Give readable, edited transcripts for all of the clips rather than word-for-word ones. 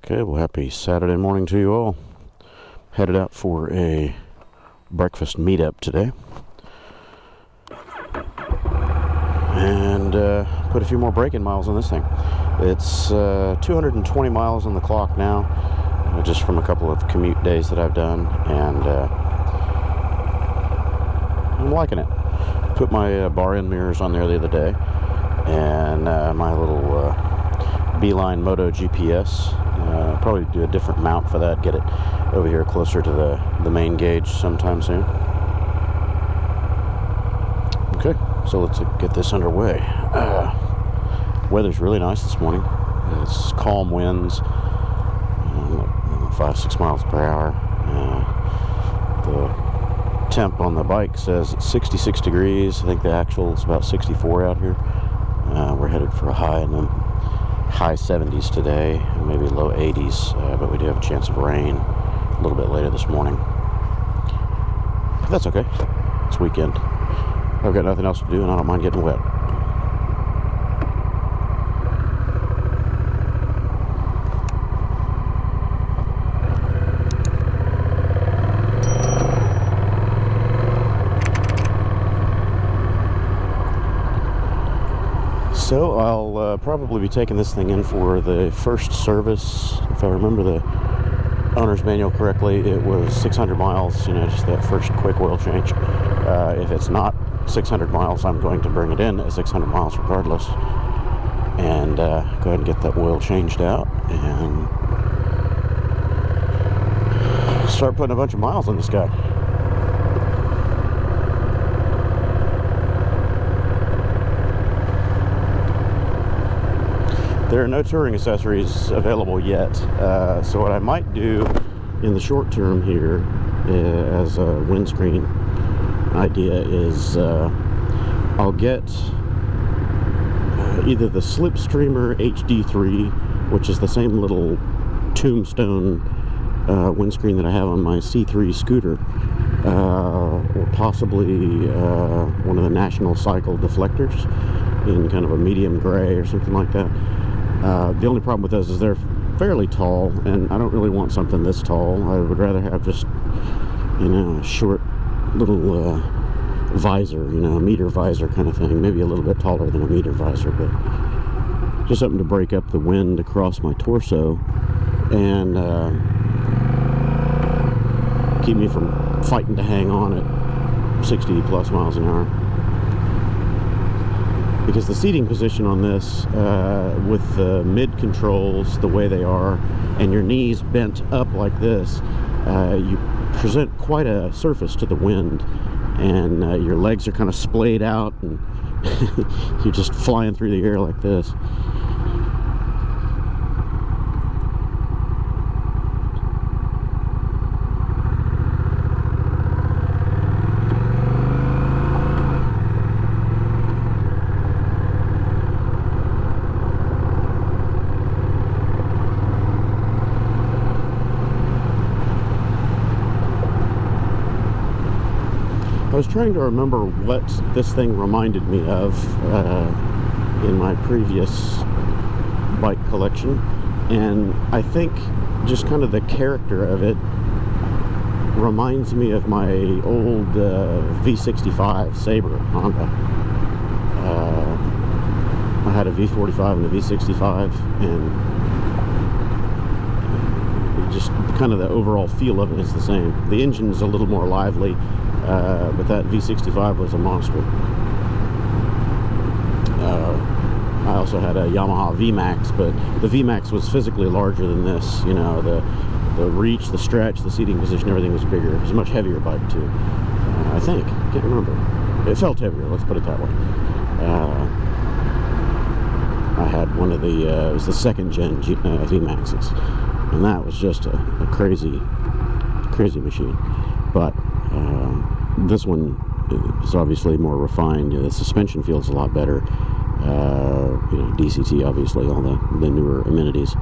Okay, well, happy Saturday morning to you all. Headed out for a breakfast meetup today. And put a few more braking miles on this thing. It's 220 miles on the clock now, just from a couple of commute days that I've done, and I'm liking it. Put my bar-end mirrors on there the other day, and my little Beeline Moto GPS. Probably do a different mount for that, get it over here closer to the main gauge sometime soon. Okay, so let's get this underway. Weather's really nice this morning. It's calm winds, 5-6 miles per hour. The temp on the bike says it's 66 degrees. I think the actual is about 64 out here. We're headed for a high in the high 70s today, maybe low 80s, but we do have a chance of rain a little bit later this morning. But that's okay. It's weekend. I've got nothing else to do, and I don't mind getting wet. So I'll probably be taking this thing in for the first service. If I remember the owner's manual correctly, it was 600 miles, just that first quick oil change. If it's not 600 miles, I'm going to bring it in at 600 miles regardless, and go ahead and get that oil changed out and start putting a bunch of miles on this guy. There are no touring accessories available yet, so what I might do in the short term here as a windscreen idea is I'll get either the Slipstreamer HD3, which is the same little tombstone windscreen that I have on my C3 scooter, or possibly one of the National Cycle deflectors in kind of a medium gray or something like that. The only problem with those is they're fairly tall, and I don't really want something this tall. I would rather have just, a short little visor, a meter visor kind of thing. Maybe a little bit taller than a meter visor, but just something to break up the wind across my torso and keep me from fighting to hang on at 60 plus miles an hour. Because the seating position on this, with the mid controls the way they are, and your knees bent up like this, you present quite a surface to the wind, and your legs are kind of splayed out, and you're just flying through the air like this. I was trying to remember what this thing reminded me of in my previous bike collection, and I think just kind of the character of it reminds me of my old V65 Sabre Honda. I had a V45 and a V65, and just kind of the overall feel of it is the same. The engine is a little more lively, but that V65 was a monster. I also had a Yamaha VMAX, but the VMAX was physically larger than this. The reach, the stretch, the seating position, everything was bigger. It was a much heavier bike too. I think. I can't remember. It felt heavier, let's put it that way. I had one of the, it was the second gen VMAXs, and that was just a crazy machine. But this one is obviously more refined. The suspension feels a lot better. DCT, obviously, all the newer amenities.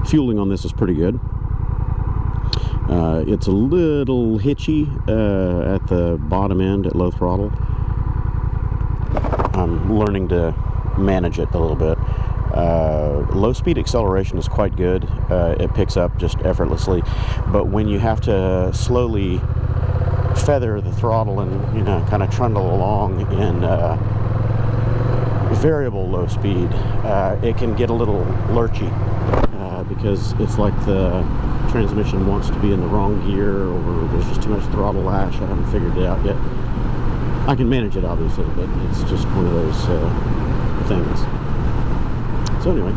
Fueling on this is pretty good. It's a little hitchy at the bottom end at low throttle. I'm learning to manage it a little bit. Low speed acceleration is quite good. It picks up just effortlessly, but when you have to slowly feather the throttle and, you know, kind of trundle along in variable low speed, it can get a little lurchy, because it's like the transmission wants to be in the wrong gear, or there's just too much throttle lash. I haven't figured it out yet. I can manage it, obviously, but it's just one of those things. So anyway,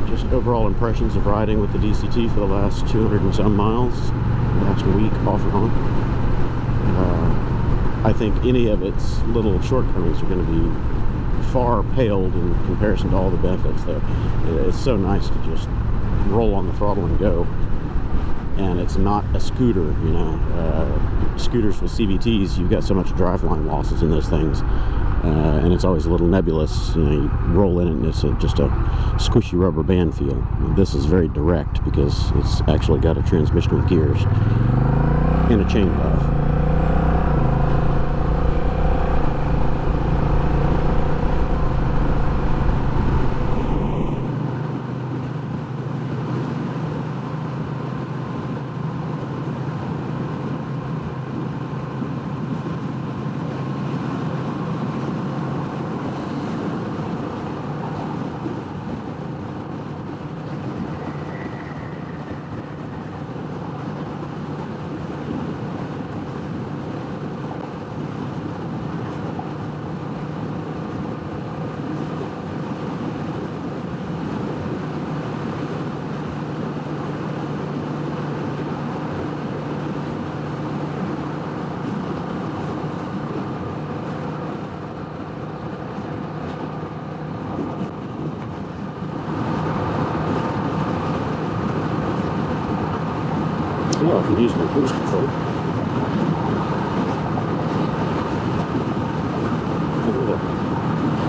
just overall impressions of riding with the DCT for the last 200 and some miles, last week off and on. I think any of its little shortcomings are going to be far paled in comparison to all the benefits, though. It's so nice to just roll on the throttle and go. And it's not a scooter, you know. Scooters with CVTs, you've got so much driveline losses in those things. And it's always a little nebulous. You know, you roll in it and it's just a squishy rubber band feel. This is very direct because it's actually got a transmission with gears and a chain valve. Oh, I can use my cruise control.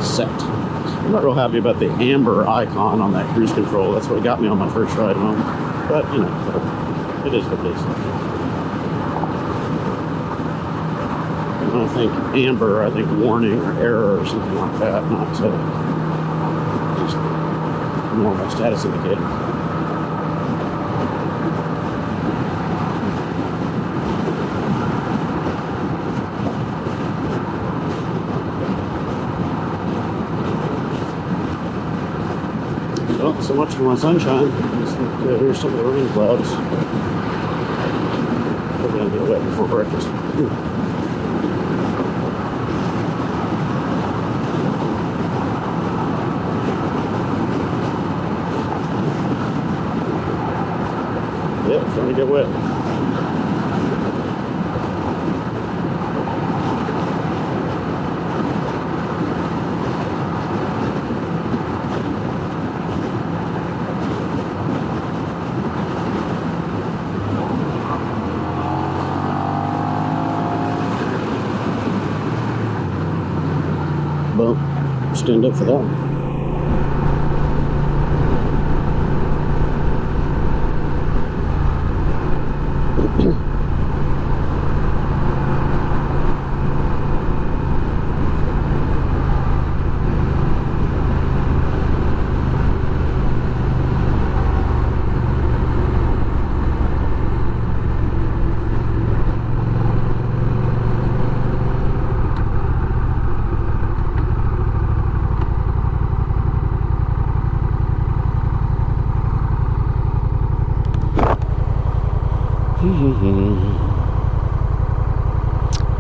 Set. I'm not real happy about the amber icon on that cruise control. That's what got me on my first ride home. But, you know, it is what it is. When I think amber, I think warning or error or something like that, not just normal status indicator. Well, so much for my sunshine. Here's some of the rain clouds. We're going to get wet before breakfast. Yep, it's starting to get wet. Well, stand up for that one.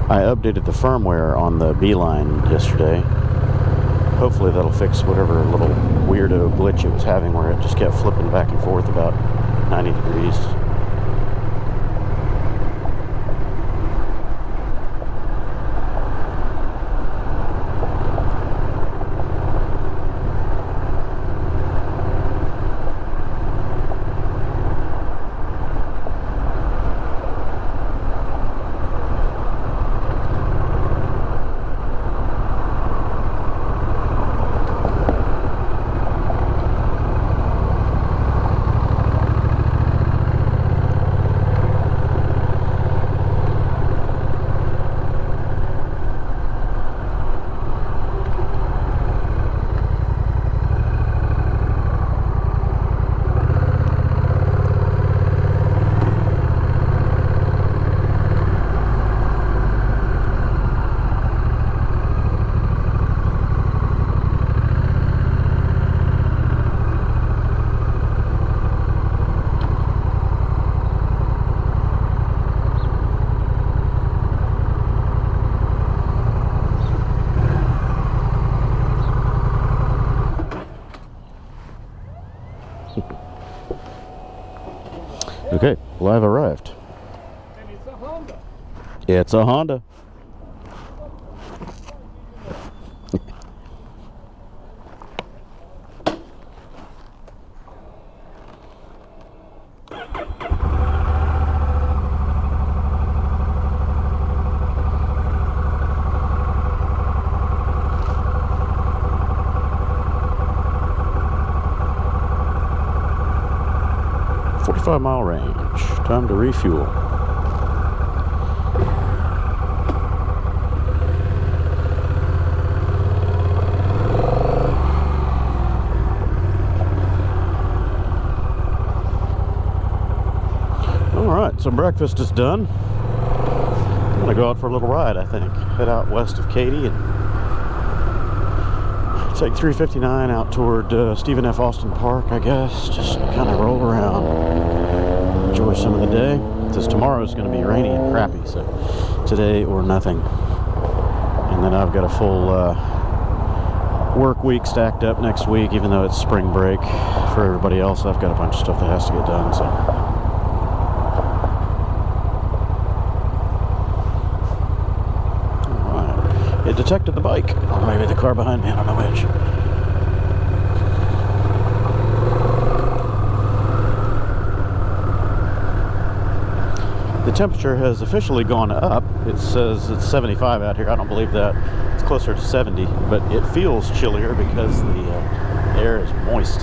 I updated the firmware on the Beeline yesterday. Hopefully that'll fix whatever little weirdo glitch it was having where it just kept flipping back and forth about 90 degrees. Okay, well, I've arrived. And it's a Honda. It's a Honda. Mile range. Time to refuel. Alright, so breakfast is done. I'm gonna go out for a little ride, I think. Head out west of Katy and take 359 out toward Stephen F. Austin Park, I guess. Just kind of roll around. Enjoy some of the day, because tomorrow is going to be rainy and crappy, so today or nothing. And then I've got a full work week stacked up next week, even though it's spring break for everybody else. I've got a bunch of stuff that has to get done, so. Alright, it detected the bike, or maybe the car behind me, I don't know which. The temperature has officially gone up. It says it's 75 out here. I don't believe that. It's closer to 70, but it feels chillier because the air is moist.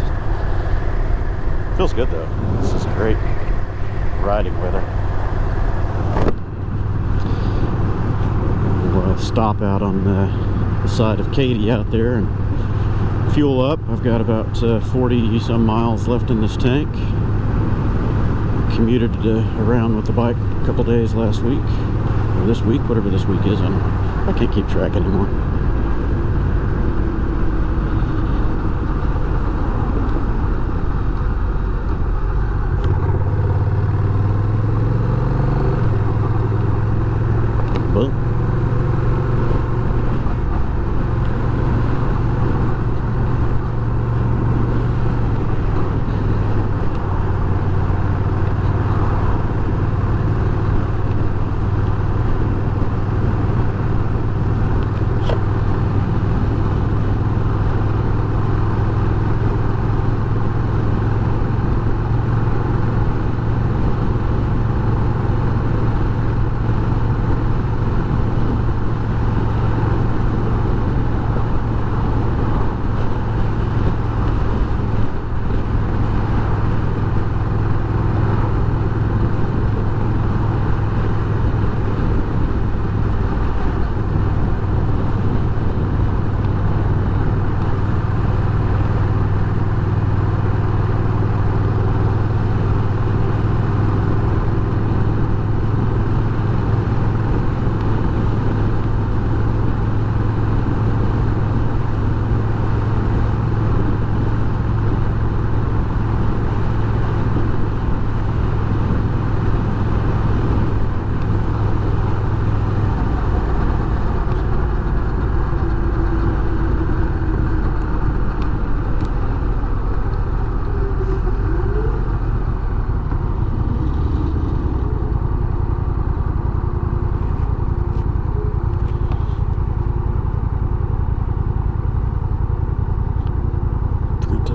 Feels good though. This is great riding weather. We'll stop out on the side of Katy out there and fuel up. I've got about 40 some miles left in this tank. Commuted around with the bike a couple days last week, or this week, whatever this week is. I can't keep track anymore. Well,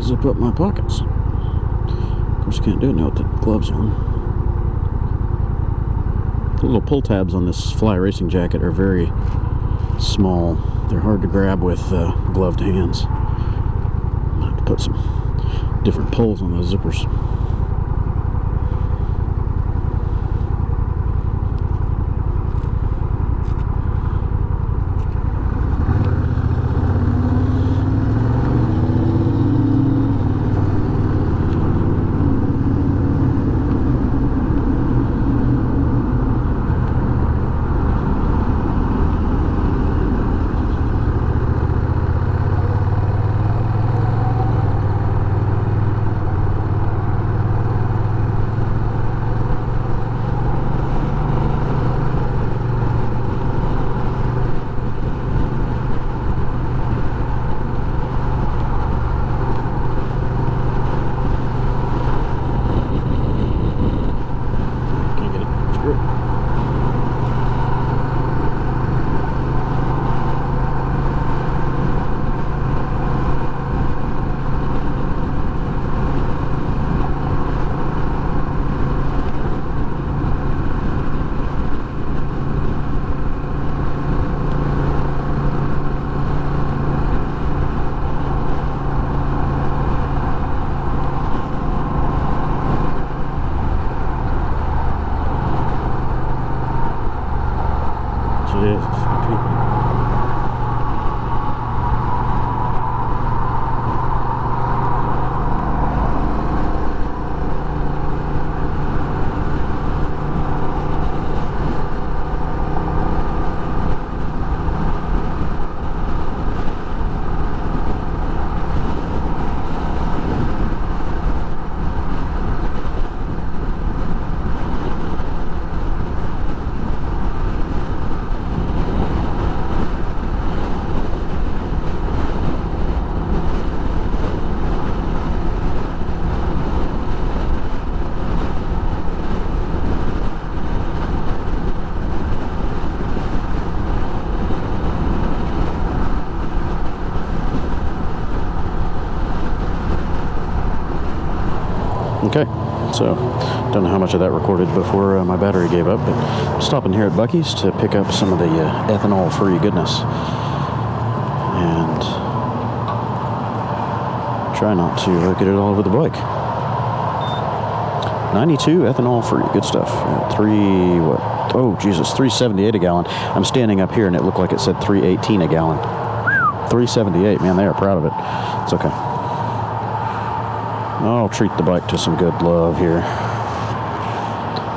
zip up my pockets. Of course, you can't do it now with the gloves on. The little pull tabs on this Fly Racing jacket are very small. They're hard to grab with gloved hands. I have to put some different pulls on those zippers. Okay, so don't know how much of that recorded before my battery gave up, but I'm stopping here at Buc-ee's to pick up some of the ethanol-free goodness and try not to get it all over the bike. 92 ethanol-free, good stuff. Oh Jesus, 378 a gallon. I'm standing up here and it looked like it said 318 a gallon. 378, man, they are proud of it. It's okay. I'll treat the bike to some good love here.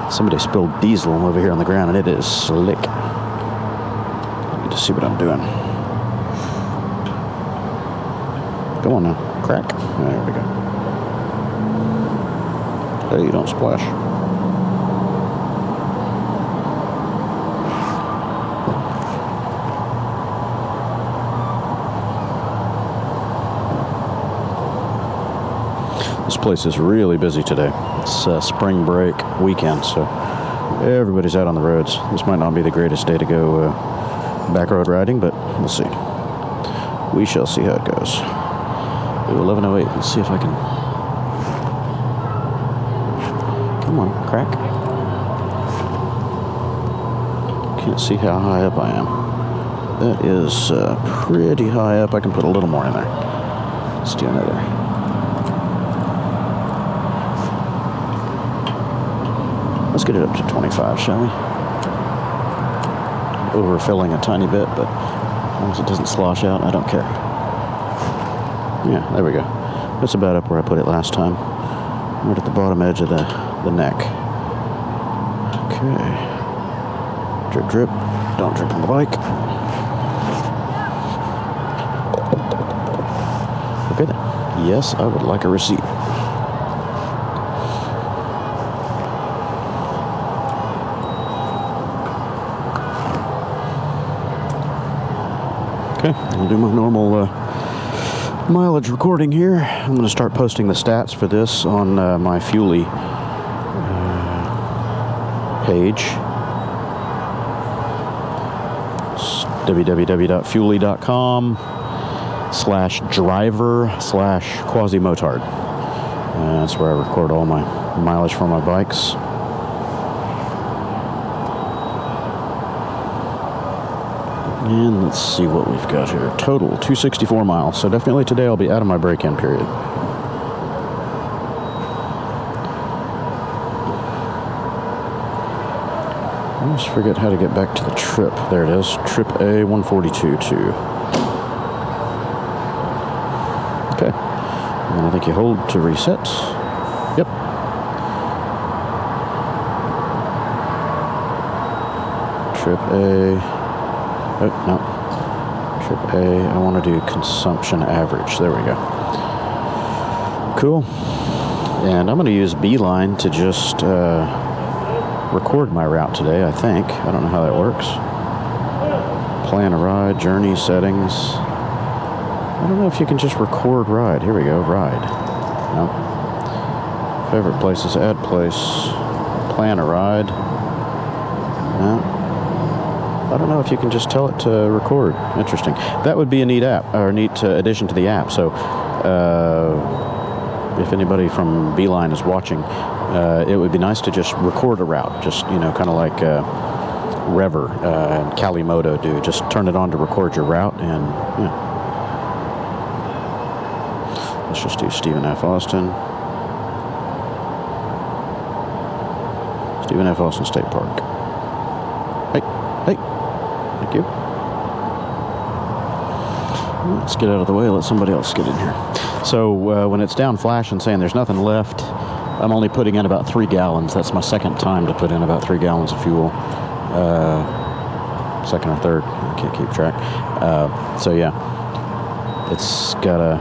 Somebody spilled diesel over here on the ground and it is slick. I need to see what I'm doing. Come on now, crack. There we go. Hey, don't splash. This place is really busy today. It's spring break weekend, so everybody's out on the roads. This might not be the greatest day to go back road riding, but we'll see. We shall see how it goes. Ooh, 11:08. Let's see if I can. Come on, crack. Can't see how high up I am. That is pretty high up. I can put a little more in there. Let's do another. Let's get it up to 25, shall we? Overfilling a tiny bit, but as long as it doesn't slosh out, I don't care. Yeah, there we go. That's about up where I put it last time. Right at the bottom edge of the neck. Okay. Drip, drip. Don't drip on the bike. Okay then. Yes, I would like a receipt. Okay, I'll do my normal mileage recording here. I'm going to start posting the stats for this on my Fuelie page. It's www.fuelie.com/driver/quasi-motard. That's where I record all my mileage for my bikes. And let's see what we've got here. Total 264 miles. So definitely today I'll be out of my break-in period. I almost forget how to get back to the trip. There it is. Trip A 142.2. Okay. And then I think you hold to reset. Yep. Trip A. Oh, no. Trip A, I want to do consumption average. There we go. Cool. And I'm going to use Beeline to just record my route today, I think. I don't know how that works. Plan a ride, journey, settings. I don't know if you can just record ride. Here we go, ride. Nope. Favorite places, add place. Plan a ride. No. I don't know if you can just tell it to record. Interesting. That would be a neat app, or neat addition to the app. So, if anybody from Beeline is watching, it would be nice to just record a route. Just, you know, kind of like Rever and Calimoto do. Just turn it on to record your route, and yeah. Let's just do Stephen F. Austin. Stephen F. Austin State Park. Hey. Thank you. Let's get out of the way, let somebody else get in here. So when it's down flashing saying there's nothing left, I'm only putting in about 3 gallons. That's my second time to put in about 3 gallons of fuel. Second or third, I can't keep track. So yeah, it's got a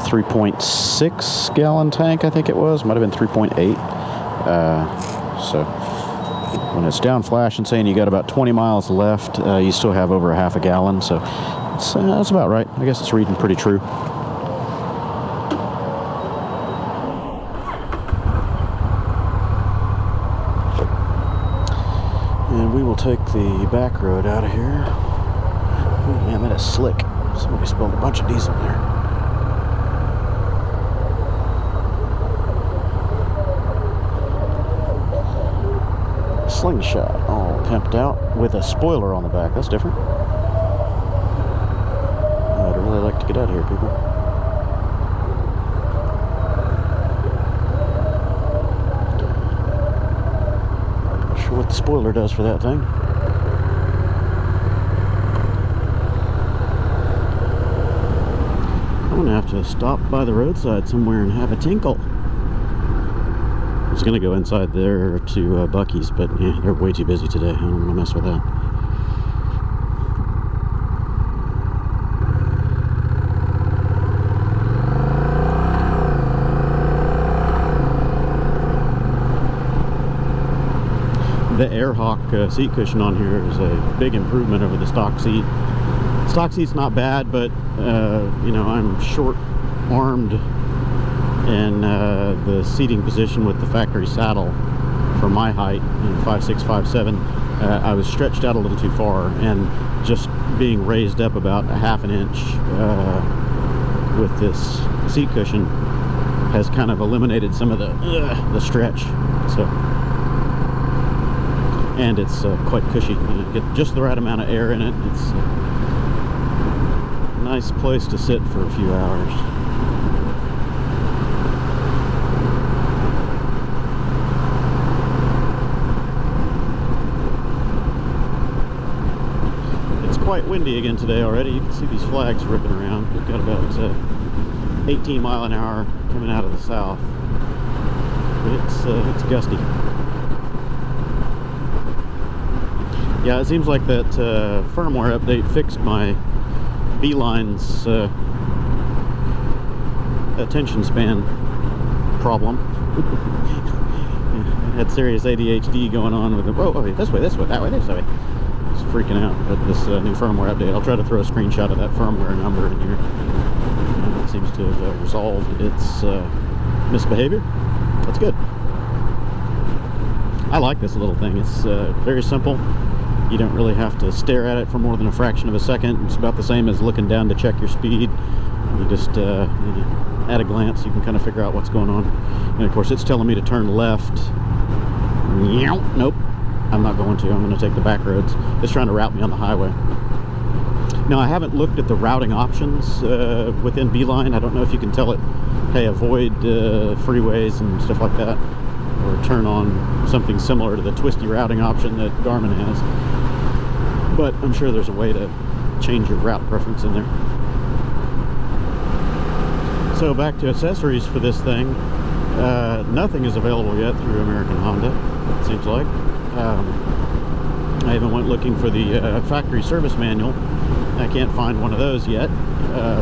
3.6 gallon tank, I think it was. Might have been 3.8. So when it's down flash and saying you got about 20 miles left, you still have over a half a gallon, so that's about right. I guess it's reading pretty true. And we will take the back road out of here. Oh man, that is slick. Somebody spilled a bunch of diesel there. slingshot, all pimped out with a spoiler on the back. That's different. I'd really like to get out of here, people. Not sure what the spoiler does for that thing. I'm gonna have to stop by the roadside somewhere and have a tinkle. I was gonna go inside there to Buc-ee's, but yeah, they're way too busy today. I don't want to mess with that. The AirHawk seat cushion on here is a big improvement over the stock seat. Stock seat's not bad, but you know, I'm short-armed, and the seating position with the factory saddle for my height, 5'6", 5'7", I was stretched out a little too far, and just being raised up about a half an inch with this seat cushion has kind of eliminated some of the stretch. So, and it's quite cushy. You get just the right amount of air in it. It's a nice place to sit for a few hours. It's quite windy again today already. You can see these flags ripping around. We've got about 18 mile an hour coming out of the south. It's gusty. Yeah, it seems like that firmware update fixed my Beeline's attention span problem. I had serious ADHD going on with it. Oh, this way, that way, this way. Just freaking out at this new firmware update. I'll try to throw a screenshot of that firmware number in here. It seems to have resolved its misbehavior. That's good. I like this little thing. It's very simple. You don't really have to stare at it for more than a fraction of a second. It's about the same as looking down to check your speed. You just, at a glance, you can kind of figure out what's going on. And of course, it's telling me to turn left. Nope, I'm not going to. I'm going to take the back roads. It's trying to route me on the highway. Now, I haven't looked at the routing options within Beeline. I don't know if you can tell it, hey, avoid freeways and stuff like that, or turn on something similar to the twisty routing option that Garmin has. But I'm sure there's a way to change your route preference in there. So back to accessories for this thing. Nothing is available yet through American Honda, it seems like. I even went looking for the factory service manual. I can't find one of those yet,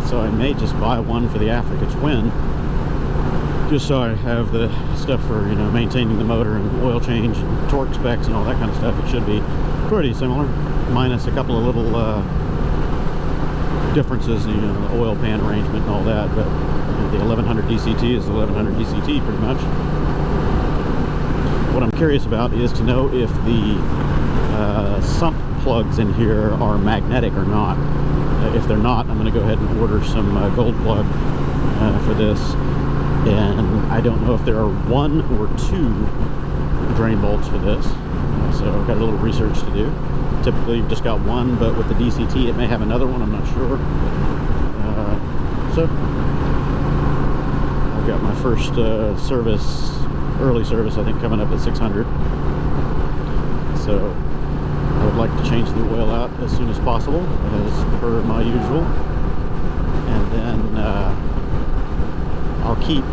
so I may just buy one for the Africa Twin, just so I have the stuff for, you know, maintaining the motor and oil change and torque specs and all that kind of stuff. It should be pretty similar, minus a couple of little differences, you know, the oil pan arrangement and all that. But you know, the 1100 DCT is the 1100 DCT pretty much. What I'm curious about is to know if the sump plugs in here are magnetic or not. If they're not, I'm going to go ahead and order some gold plug for this. And I don't know if there are 1 or 2 drain bolts for this, so I've got a little research to do. Typically you've just got one, but with the DCT it may have another one, I'm not sure. So I've got my first early service I think coming up at 600. So I would like to change the oil out as soon as possible, as per my usual. And then I'll keep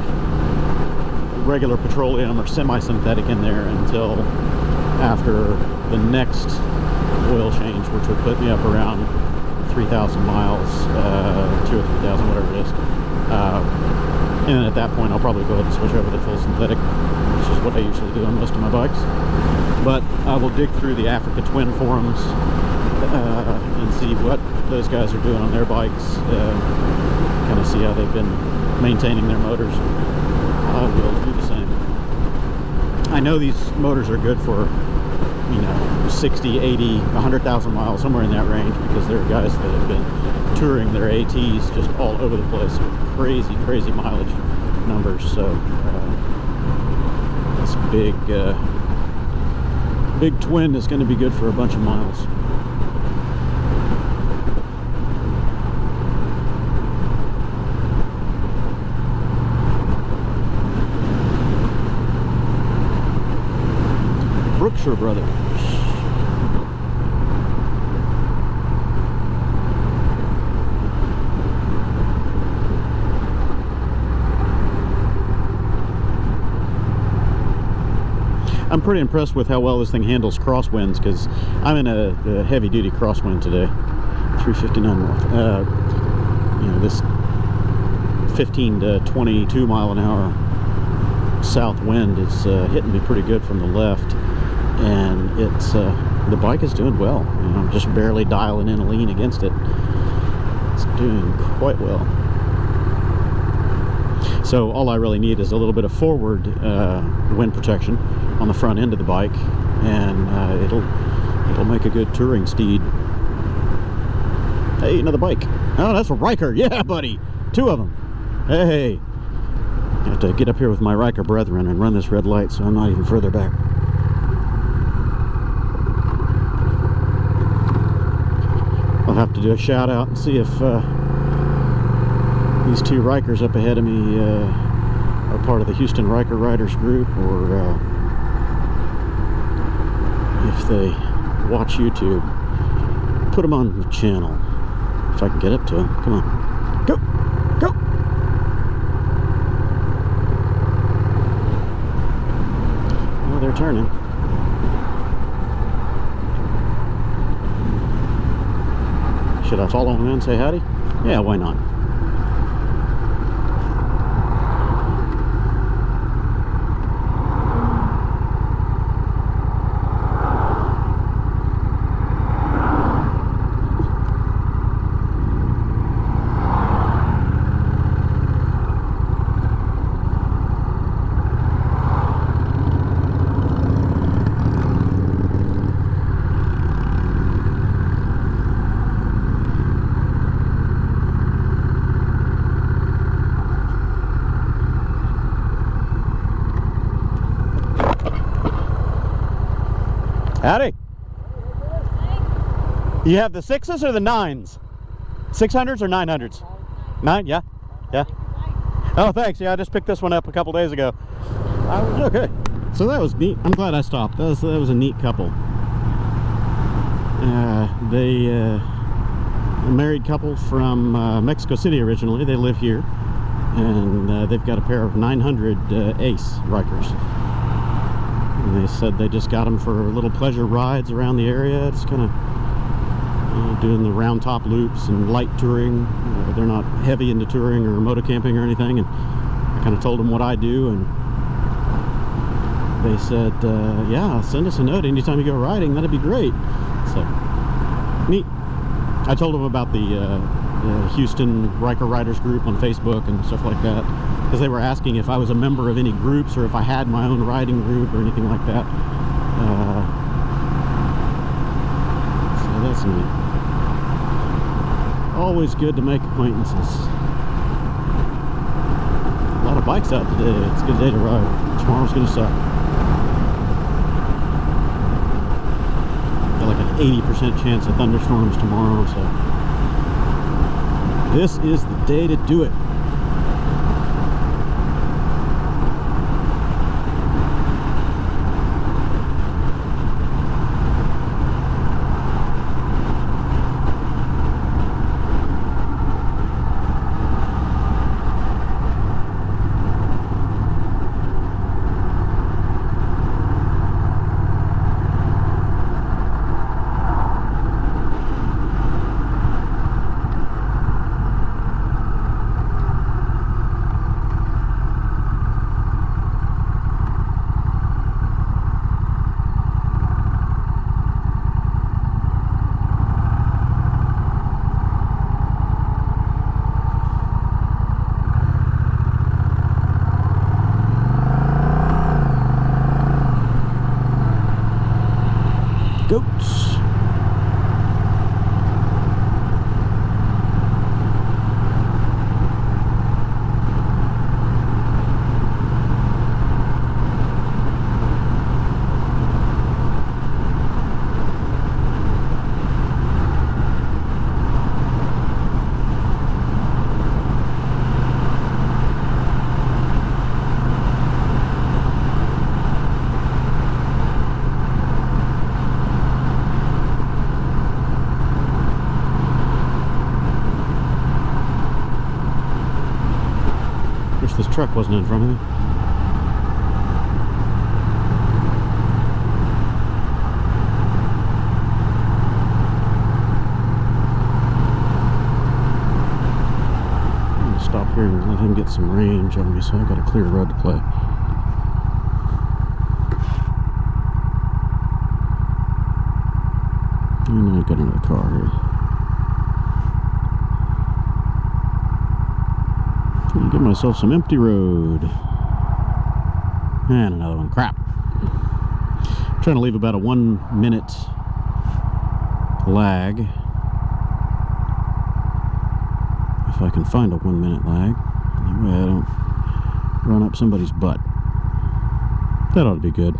regular petroleum or semi-synthetic in there until after the next oil change, which would put me up around 3,000 miles, 2,000 or 3,000, whatever it is. And at that point, I'll probably go ahead and switch over to full synthetic, which is what I usually do on most of my bikes. But I will dig through the Africa Twin forums and see what those guys are doing on their bikes, kind of see how they've been maintaining their motors. I will do the same. I know these motors are good for, you know, 60, 80, 100,000 miles, somewhere in that range, because there are guys that have been touring their ATs just all over the place with crazy mileage numbers. So this Big twin is going to be good for a bunch of miles. Brookshire Brothers. I'm pretty impressed with how well this thing handles crosswinds, because I'm in a heavy-duty crosswind today, 359 north. You know, this 15 to 22 mile an hour south wind is hitting me pretty good from the left, and it's the bike is doing well. You know, I'm just barely dialing in a lean against it. It's doing quite well. So all I really need is a little bit of forward wind protection on the front end of the bike, and it'll make a good touring steed. Hey, another bike. Oh, that's a Ryker. Yeah, buddy. 2 of them. Hey. I have to get up here with my Ryker brethren and run this red light so I'm not even further back. I'll have to do a shout out and see if these 2 Rykers up ahead of me are part of the Houston Ryker Riders group, or if they watch YouTube. Put them on the channel if I can get up to them. Come on, go, go. Well, they're turning. Should I follow them and say howdy? Yeah, why not? Howdy. You have the 6s or the 9s? 600s or 900s? 9, yeah? Yeah. Oh, thanks. Yeah, I just picked this one up a couple days ago. Okay. So that was neat. I'm glad I stopped. That was a neat couple. They a married couple from Mexico City originally. They live here, and they've got a pair of 900 Ace Rykers. And they said they just got them for little pleasure rides around the area. It's kind of doing the round top loops and light touring. They're not heavy into touring or moto camping or anything. And I kind of told them what I do, and they said, yeah, send us a note anytime you go riding. That'd be great. So neat. I told them about the Houston Ryker Riders group on Facebook and stuff like that, because they were asking if I was a member of any groups or if I had my own riding group or anything like that. So that's neat. Always good to make acquaintances. A lot of bikes out today. It's a good day to ride. Tomorrow's gonna suck. Got like an 80% chance of thunderstorms tomorrow, so this is the day to do it. this truck wasn't in front of me. I'm gonna stop here and let him get some range on me, so I've got a clear road to play. And I've got another car here. I'll give myself some empty road. And another one. Crap. I'm trying to leave about a 1 minute lag. If I can find a 1 minute lag. That way I don't run up somebody's butt. That ought to be good.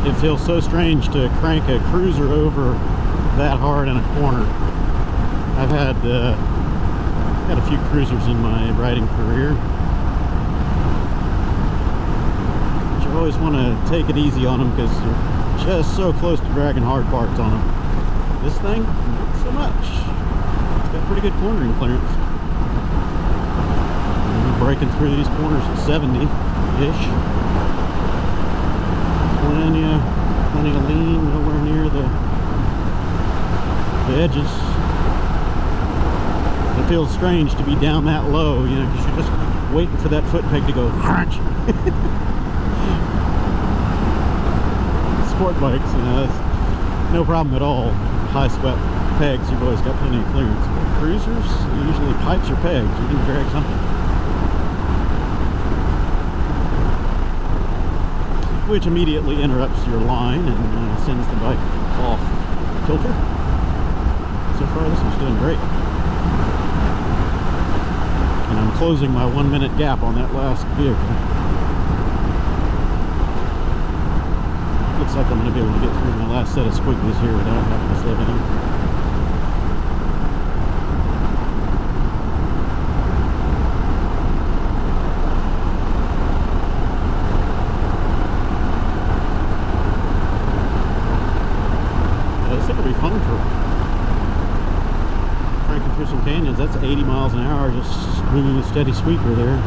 It feels so strange to crank a cruiser over that hard in a corner. I've had a few cruisers in my riding career. But you always want to take it easy on them because you're just so close to dragging hard parts on them. This thing, not so much. It's got pretty good cornering clearance. I'm breaking through these corners at 70-ish. Plenty of lean, nowhere near the edges. It feels strange to be down that low, you know, because you're just waiting for that foot peg to go crunch. Sport bikes, you know, that's no problem at all. High swept pegs, you've always got plenty of clearance. But cruisers, usually pipes or pegs, you're going to drag something. Which immediately interrupts your line and sends the bike off kilter. So far, this one's doing great. And I'm closing my 1 minute gap on that last vehicle. Looks like I'm going to be able to get through my last set of squigglies here without having to slow down. It'll be fun for cranking through some canyons. That's 80 miles an hour, just smooth, steady sweeper there.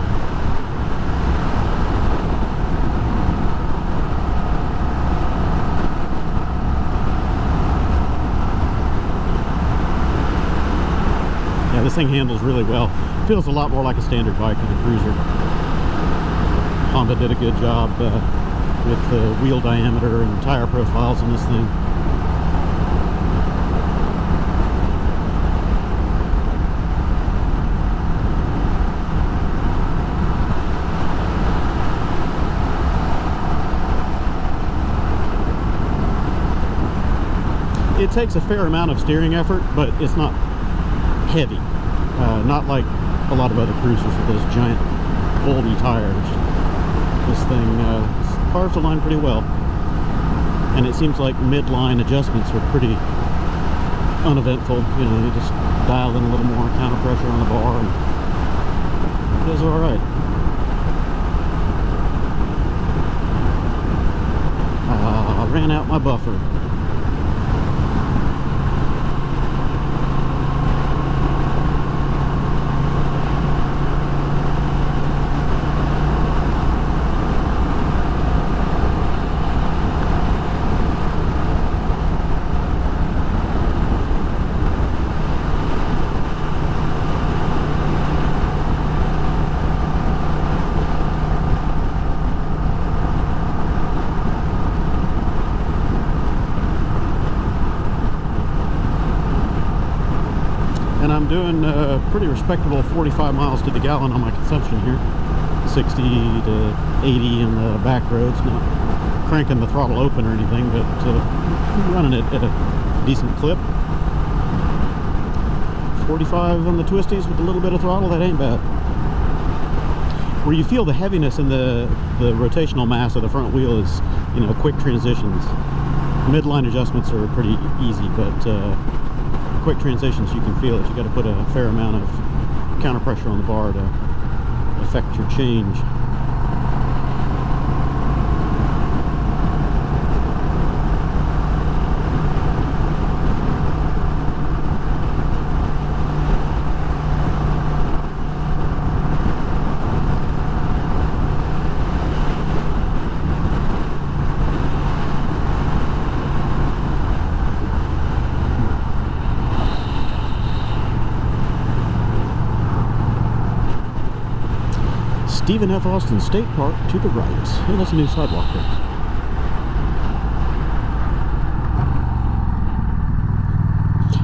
Yeah, this thing handles really well. Feels a lot more like a standard bike than a cruiser. Honda did a good job with the wheel diameter and tire profiles on this thing. it takes a fair amount of steering effort, but it's not heavy. Not like a lot of other cruisers with those giant bulgy tires. This thing carves the line pretty well. And it seems like midline adjustments are pretty uneventful. You know, you just dial in a little more counter pressure on the bar and it does alright. I ran out my buffer. And I'm doing pretty respectable 45 miles to the gallon on my consumption here. 60 to 80 in the back roads. Not cranking the throttle open or anything, but running it at a decent clip. 45 on the twisties with a little bit of throttle, that ain't bad. Where you feel the heaviness in the rotational mass of the front wheel is, you know, quick transitions. Midline adjustments are pretty easy, but quick transitions you can feel that you got to put a fair amount of counter pressure on the bar to affect your change. Stephen F. Austin State Park to the right. Oh, that's a new sidewalk there.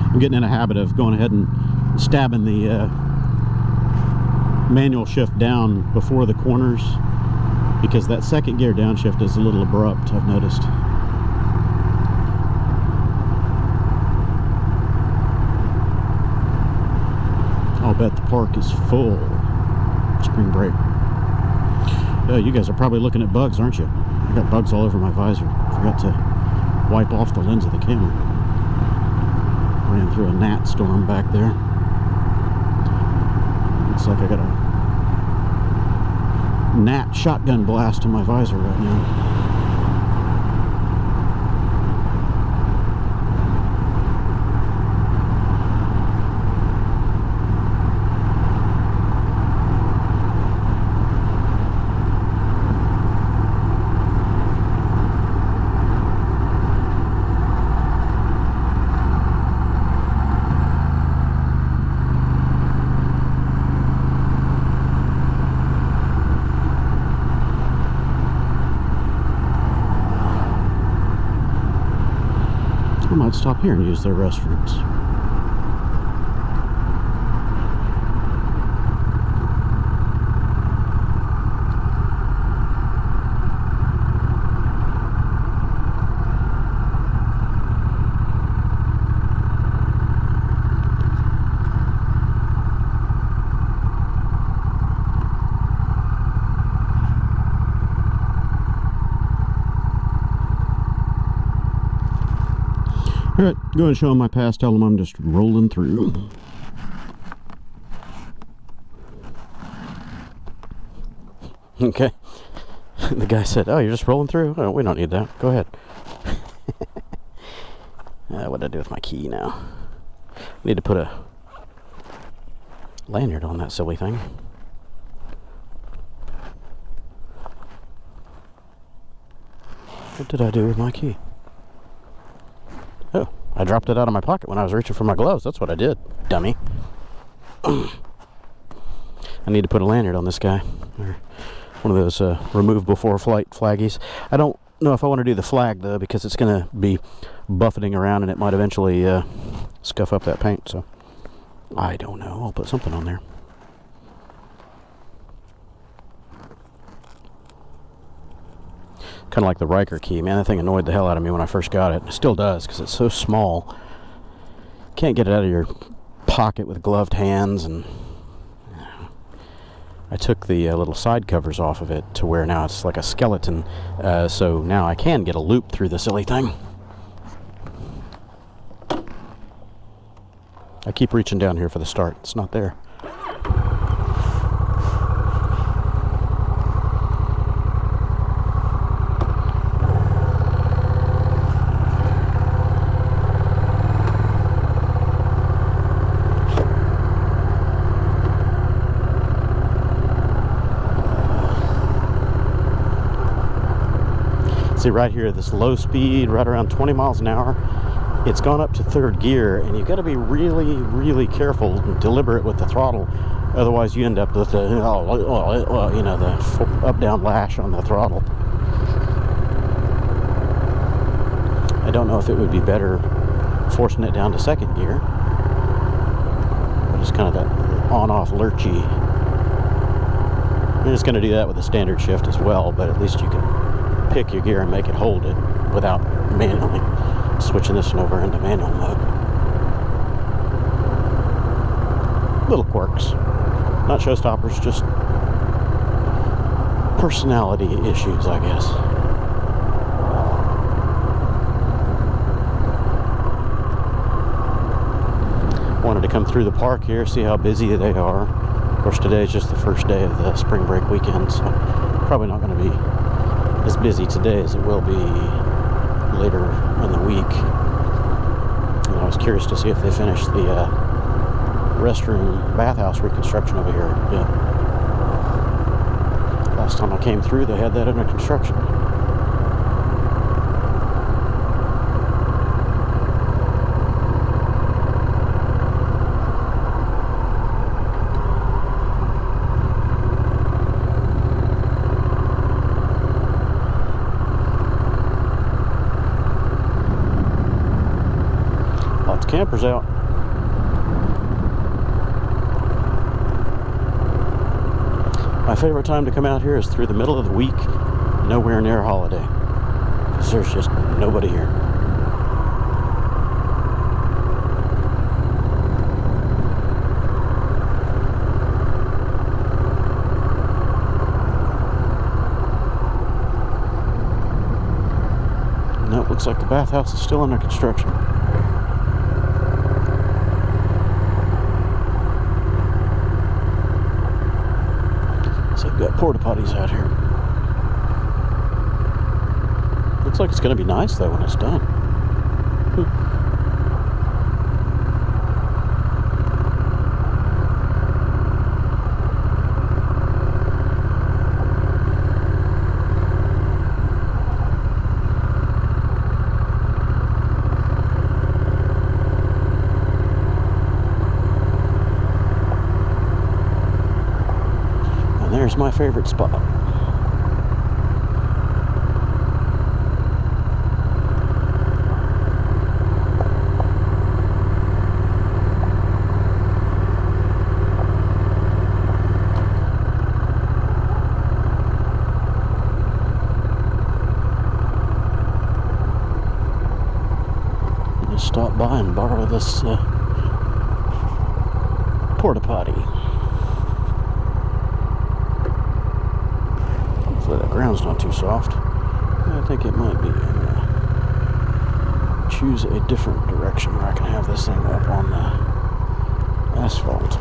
I'm getting in a habit of going ahead and stabbing the manual shift down before the corners, because that second gear downshift is a little abrupt, I've noticed. I'll bet the park is full. Spring break. You guys are probably looking at bugs, aren't you? I got bugs all over my visor. Forgot to wipe off the lens of the camera. Ran through a gnat storm back there. Looks like I got a gnat shotgun blast in my visor right now. I might stop here and use their restrooms. Alright, go ahead and show them my pass, tell them I'm just rolling through. Okay. The guy said, oh, you're just rolling through? Oh, we don't need that. Go ahead. What do I do with my key now? I need to put a lanyard on that silly thing. What did I do with my key? Oh, I dropped it out of my pocket when I was reaching for my gloves. That's what I did, dummy. I need to put a lanyard on this guy. Or one of those remove before flight flaggies. I don't know if I want to do the flag, though, because it's going to be buffeting around and it might eventually scuff up that paint. So, I don't know. I'll put something on there. Kind of like the Ryker key. Man, that thing annoyed the hell out of me when I first got it. It still does, because it's so small. Can't get it out of your pocket with gloved hands. And I took the little side covers off of it to where now it's like a skeleton. So now I can get a loop through the silly thing. I keep reaching down here for the start. It's not there. See right here, this low speed, right around 20 miles an hour, it's gone up to third gear, and you've got to be really, really careful and deliberate with the throttle. Otherwise, you end up with the, the up-down lash on the throttle. I don't know if it would be better forcing it down to second gear. Just kind of that on-off lurchy. I'm just going to do that with the standard shift as well, but at least you can pick your gear and make it hold it without manually switching this one over into manual mode. Little quirks. Not showstoppers, just personality issues, I guess. Wanted to come through the park here, see how busy they are. Of course, today is just the first day of the spring break weekend, so probably not going to be as busy today as it will be later in the week. And I was curious to see if they finished the restroom bathhouse reconstruction over here yet. Last time I came through, they had that under construction. Campers out. My favorite time to come out here is through the middle of the week, nowhere near a holiday, because there's just nobody here. Nope, looks like the bathhouse is still under construction. Got porta potties out here. Looks like it's going to be nice though when it's done. There's my favorite spot. Just stop by and borrow this porta potty. The ground's not too soft. I think it might be. I'm gonna choose a different direction where I can have this thing up on the asphalt.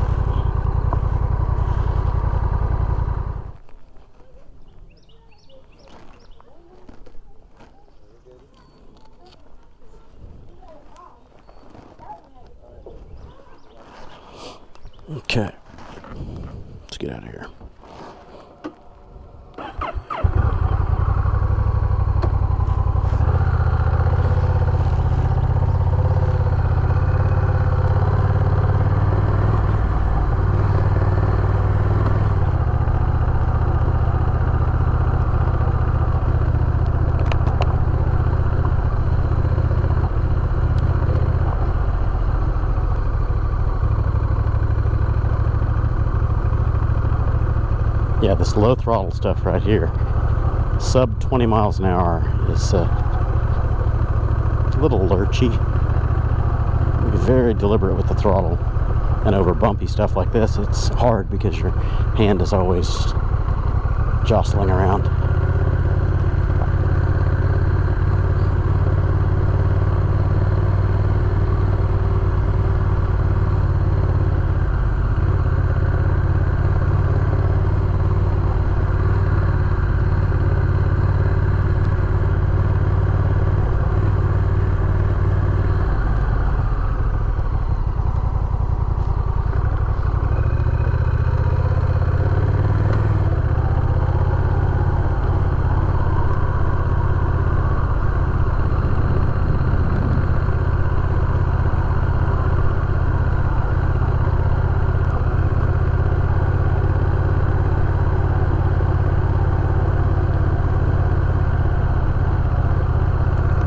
Okay, let's get out of here. Yeah, this low throttle stuff right here sub 20 miles an hour is a little lurchy. Be very deliberate with the throttle, and over bumpy stuff like this it's hard because your hand is always jostling around.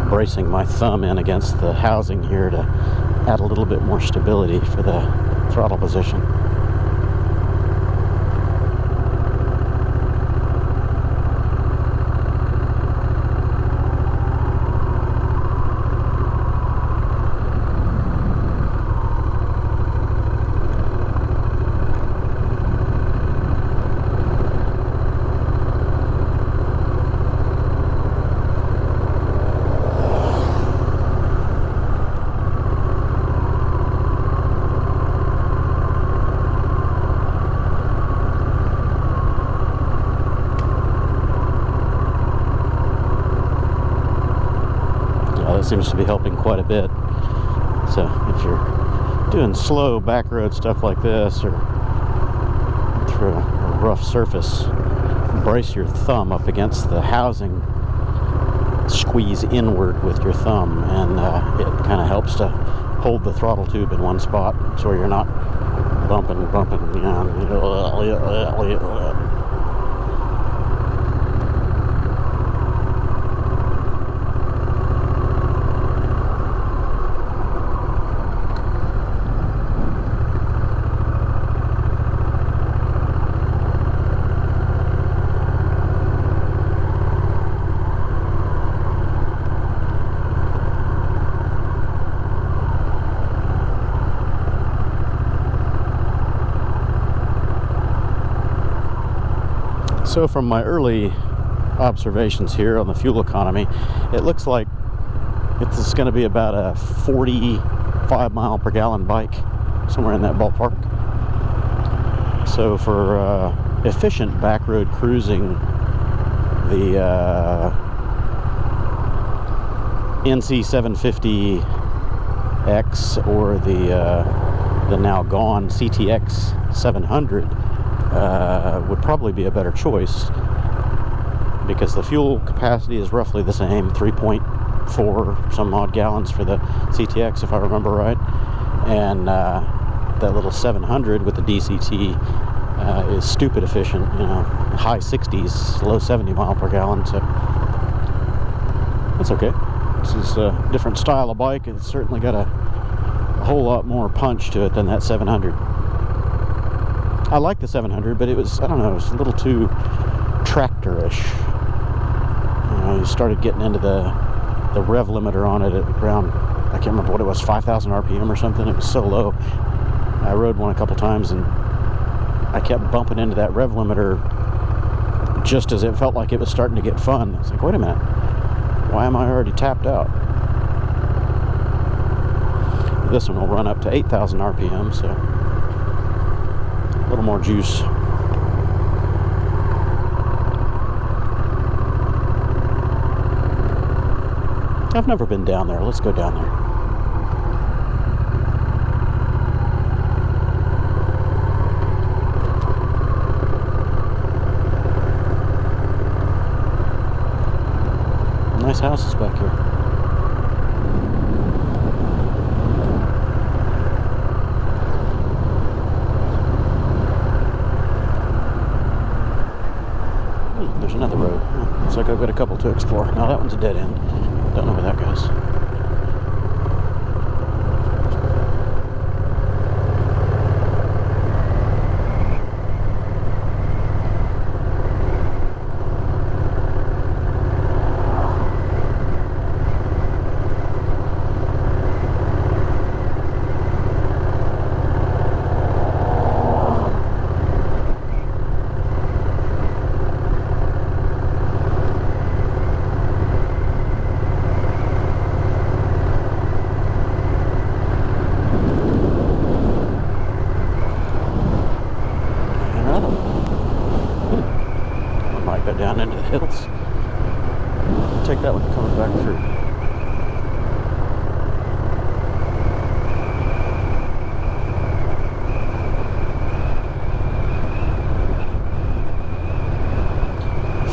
Bracing my thumb in against the housing here to add a little bit more stability for the throttle position. Seems to be helping quite a bit. So if you're doing slow back road stuff like this, or through a rough surface, brace your thumb up against the housing, squeeze inward with your thumb, and it kind of helps to hold the throttle tube in one spot so you're not bumping, you know. So from my early observations here on the fuel economy, it looks like it's going to be about a 45 mile per gallon bike, somewhere in that ballpark. So for efficient back road cruising, the NC750X or the now gone CTX 700 would probably be a better choice, because the fuel capacity is roughly the same, 3.4 some odd gallons for the CTX if I remember right, and that little 700 with the DCT is stupid efficient, you know, high 60s, low 70 mile per gallon, so that's okay. This is a different style of bike, and it's certainly got a whole lot more punch to it than that 700. I like the 700, but it was, I don't know, it was a little too tractor-ish. You know, you started getting into the rev limiter on it at around, I can't remember what it was, 5,000 RPM or something. It was so low. I rode one a couple times, and I kept bumping into that rev limiter just as it felt like it was starting to get fun. I was like, wait a minute, why am I already tapped out? This one will run up to 8,000 RPM, so a little more juice. I've never been down there. Let's go down there. Nice houses back here. There's another road. Looks like I've got a couple to explore. Now that one's a dead end. Don't know where that goes. Take that one coming back through.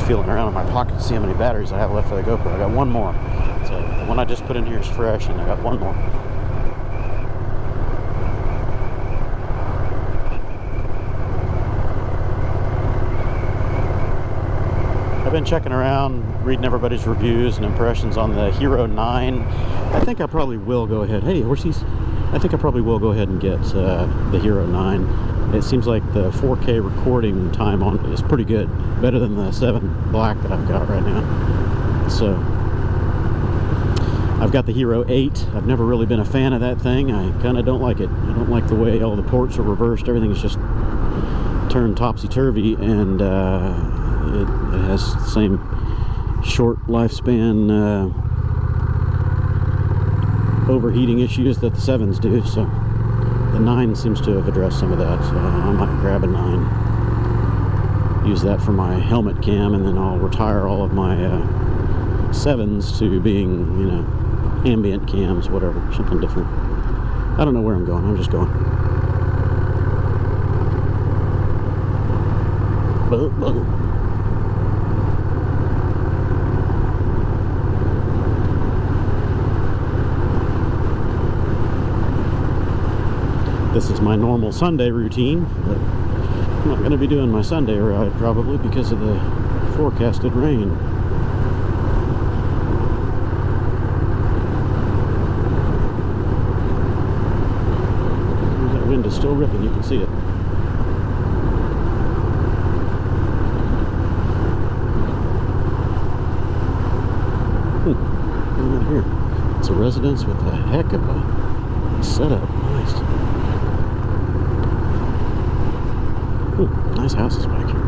Feeling around in my pocket to see how many batteries I have left for the GoPro. I got one more. So the one I just put in here is fresh, and I got one more. I've been checking around, reading everybody's reviews and impressions on the Hero 9. I think I probably will go ahead. Hey, horsies. I think I probably will go ahead and get the Hero 9. It seems like the 4K recording time on it is pretty good. Better than the 7 Black that I've got right now. So, I've got the Hero 8. I've never really been a fan of that thing. I kind of don't like it. I don't like the way all the ports are reversed. Everything is just turned topsy-turvy, and it has the same short lifespan overheating issues that the 7s do. So the 9 seems to have addressed some of that. So I might grab a 9, use that for my helmet cam, and then I'll retire all of my 7s to being, you know, ambient cams, whatever, something different. I don't know where I'm going. I'm just going. This is my normal Sunday routine, but I'm not going to be doing my Sunday ride probably because of the forecasted rain. That wind is still ripping, you can see it. Look at here. It's a residence with a heck of a setup. Nice. Ooh, nice houses back here.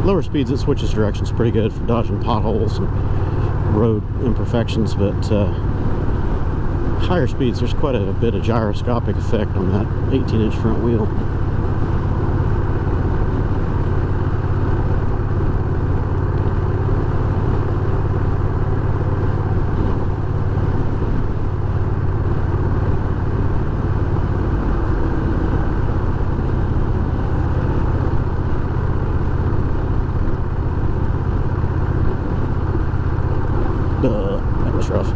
Lower speeds, it switches directions pretty good for dodging potholes and road imperfections, but higher speeds, there's quite a bit of gyroscopic effect on that 18-inch front wheel. That was rough. I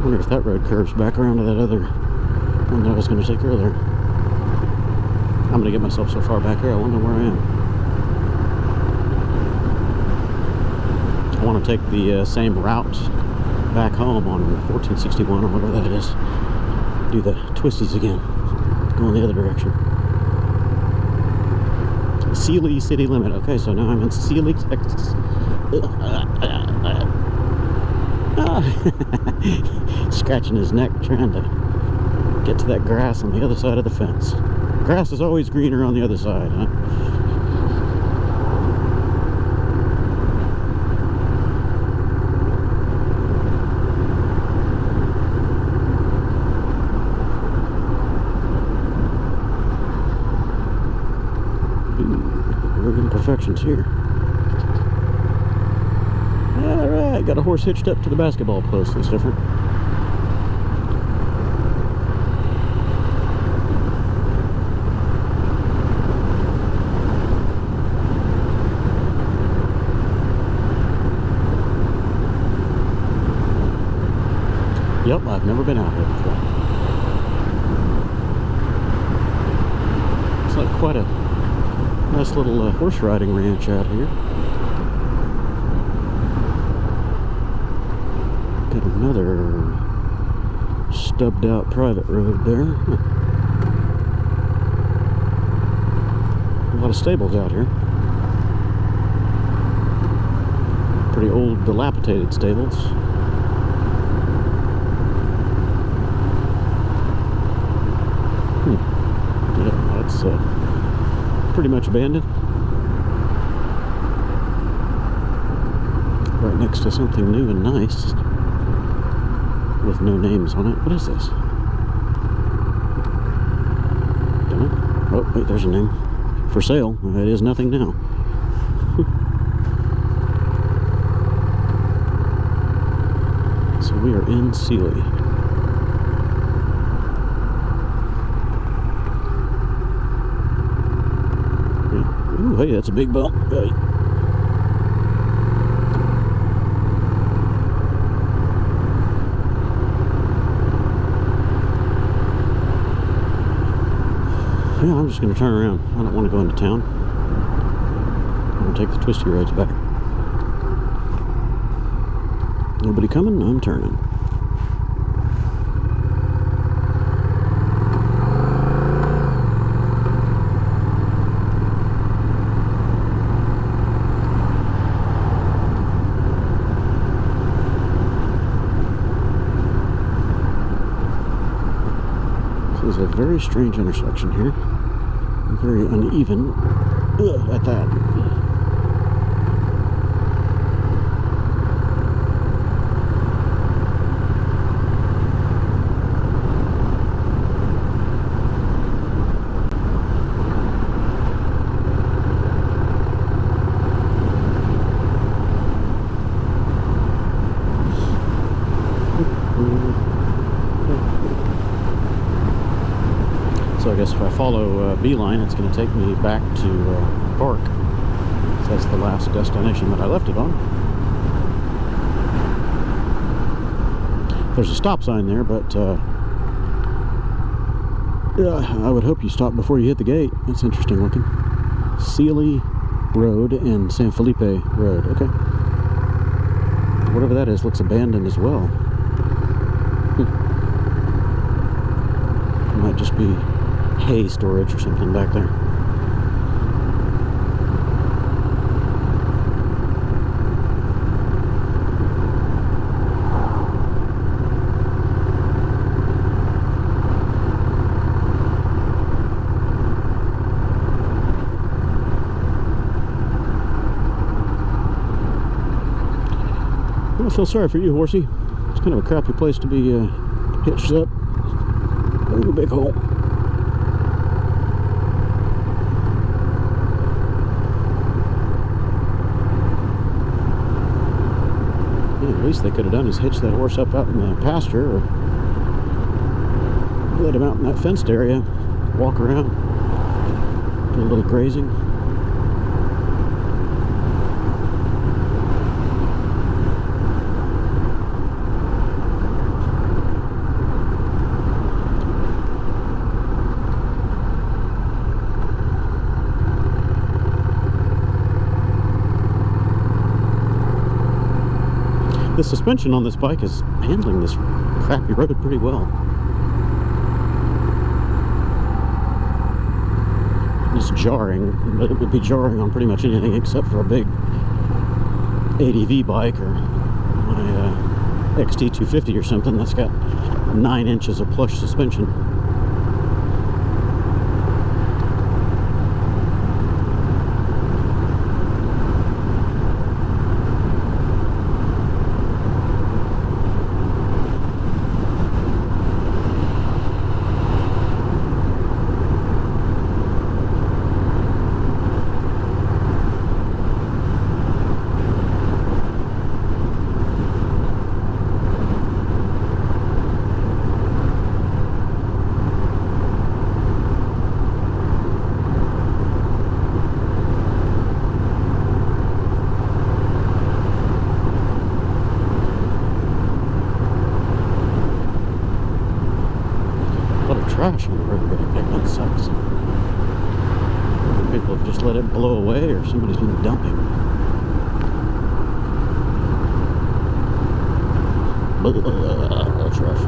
wonder if that road curves back around to that other one that I was going to take earlier. I'm going to get myself so far back here, I wonder where I am. I want to take the same route back home on 1461 or whatever that is. Do the twisties again. Go in the other direction. Sealy city limit. Okay, so now I'm in Sealy, Texas. Scratching his neck trying to get to that grass on the other side of the fence. Grass is always greener on the other side, huh? Imperfections here. Alright, got a horse hitched up to the basketball post. That's different. Yep, I've never been out here before. It's like quite a nice little horse riding ranch out here. Got another stubbed out private road there. lot of stables out here. Pretty old, dilapidated stables. Yeah, that's pretty much abandoned. Right next to something new and nice with no names on it. What is this? Don't know. Oh, wait, there's a name. For sale. It is nothing now. So we are in Sealy. Ooh, hey, that's a big bump. Hey. Yeah, I'm just going to turn around. I don't want to go into town. I'm going to take the twisty roads back. Nobody coming? I'm turning. This is a very strange intersection here. Very uneven at that. So I guess if I follow Beeline, it's going to take me back to Park. So that's the last destination that I left it on. There's a stop sign there, but yeah, I would hope you stop before you hit the gate. That's interesting looking. Sealy Road and San Felipe Road. Okay. Whatever that is looks abandoned as well. It might just be hay storage or something back there. I feel sorry for you, horsey. It's kind of a crappy place to be hitched up. Ooh, big hole. At least they could have done is hitch that horse up out in the pasture, or let him out in that fenced area, walk around, do a little grazing. The suspension on this bike is handling this crappy road pretty well. It's jarring, but it would be jarring on pretty much anything except for a big ADV bike or my XT250 or something that's got 9 inches of plush suspension. Trash on the road. That sucks. People have just let it blow away, or somebody's been dumping. That's rough.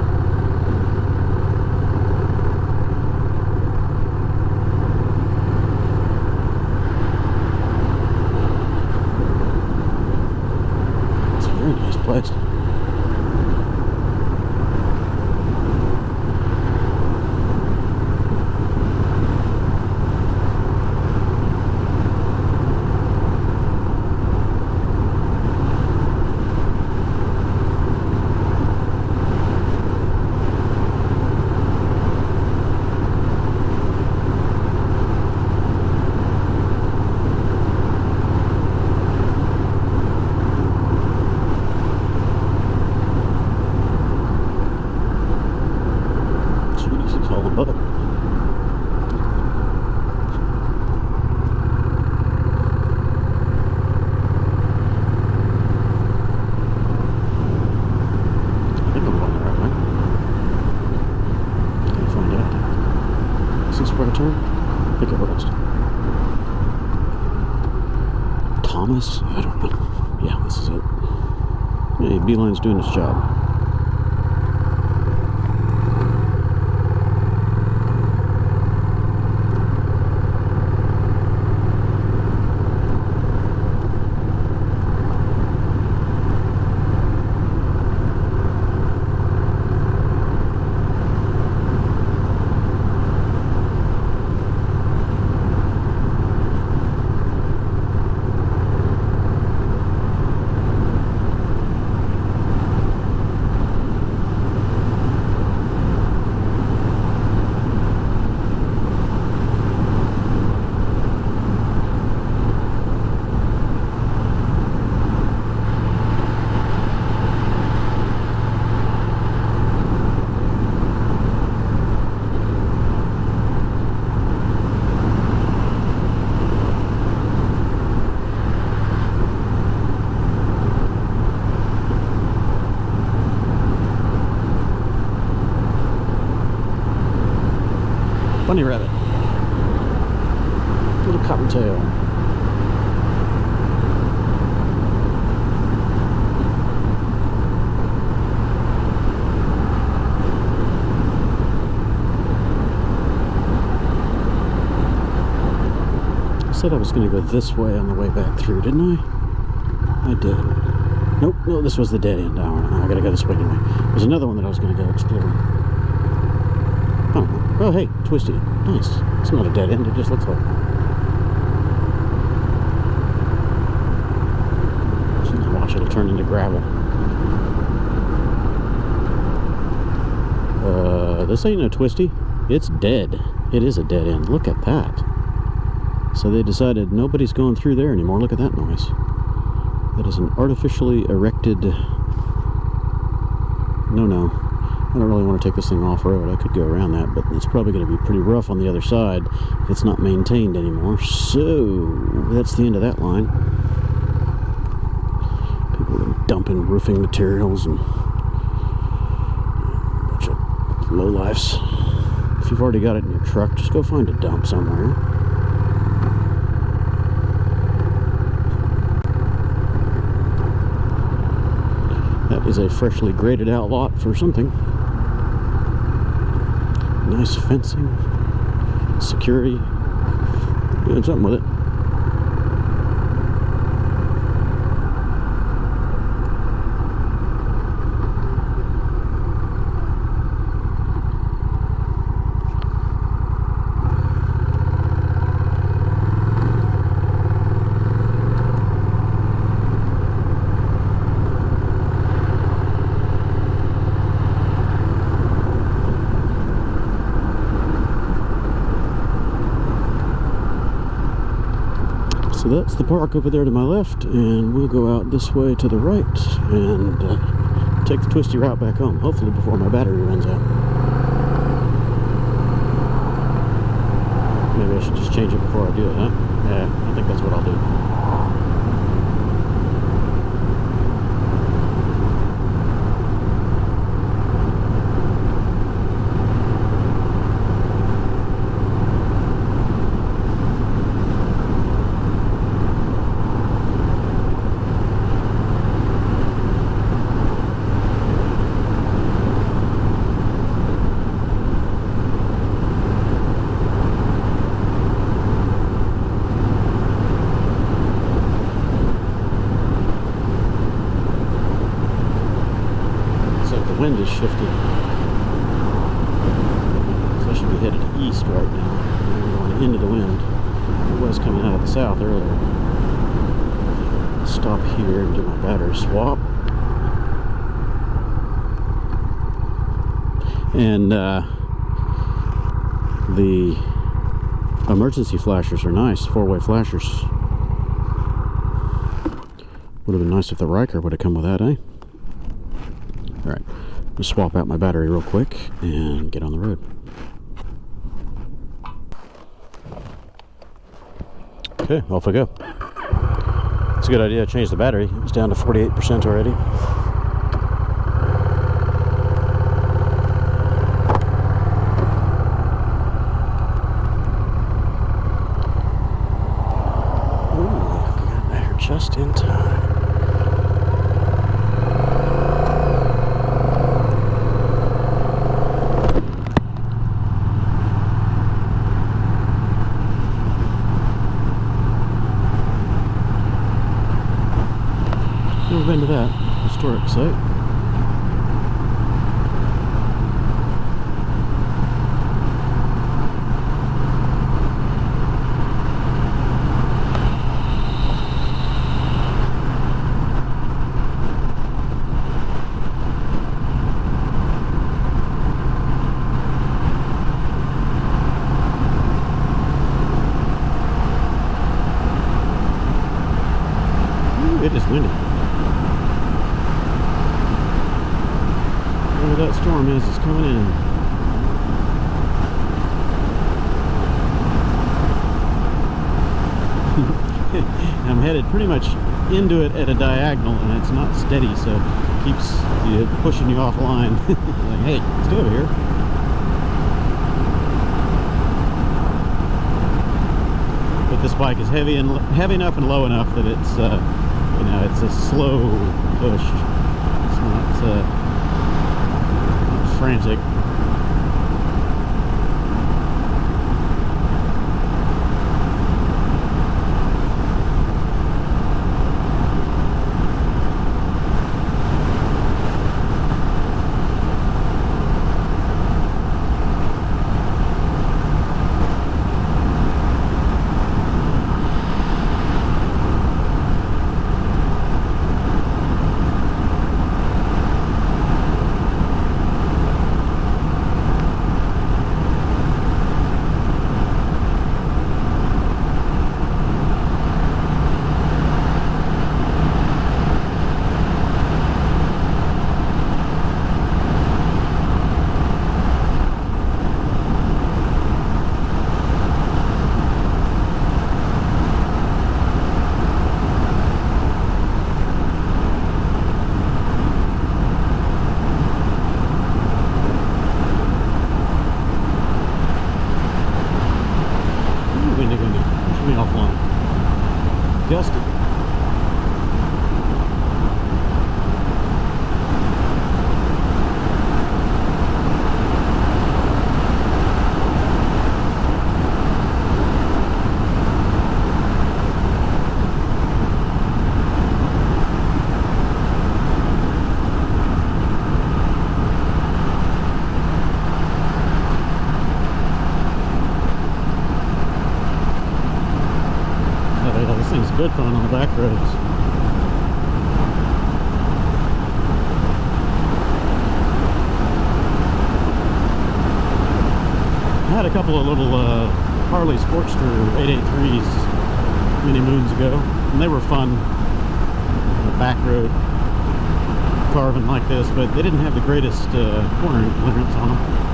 Okay, what else? Thomas? I don't know. Yeah, this is it. Hey, Beeline's doing its job. Bunny rabbit. Little cottontail. I said I was going to go this way on the way back through, didn't I? I did. Nope, no, this was the dead end. I gotta go this way anyway. There's another one that I was going to go explore. Oh, hey, twisty. Nice. It's not a dead end, it just looks like. Watch, it'll turn into gravel. This ain't no twisty. It's dead. It is a dead end. Look at that. So they decided nobody's going through there anymore. Look at that noise. That is an artificially erected... No. I don't really want to take this thing off-road. I could go around that, but it's probably going to be pretty rough on the other side if it's not maintained anymore. So, that's the end of that line. People are dumping roofing materials and a bunch of lowlifes. If you've already got it in your truck, just go find a dump somewhere. That is a freshly graded out lot for something. Nice fencing, security, doing something with it. So that's the park over there to my left, and we'll go out this way to the right and take the twisty route back home, hopefully before my battery runs out. Maybe I should just change it before I do it, huh? Yeah, I think that's what I'll do. Wind is shifting, so I should be headed east right now. I'm going into the wind. It was coming out of the south earlier. I'll stop here and do my battery swap. And the emergency flashers are nice, four-way flashers. Would have been nice if the Ryker would have come with that, eh? Alright. Just swap out my battery real quick and get on the road. Okay, off I go. It's a good idea. I changed the battery. It was down to 48% already. just in time. Never been to that historic site. Ooh, it is windy. Whatever that storm is coming in. I'm headed pretty much into it at a diagonal, and it's not steady, so it keeps pushing you offline. Like, hey, stay over here. But this bike is heavy enough and low enough that it's you know, it's a slow push. It's not frantic. Gusty. This thing's good fun on the back roads. I had a couple of little Harley Sportster 883s many moons ago, and they were fun on the back road carving like this, but they didn't have the greatest cornering clearance on them.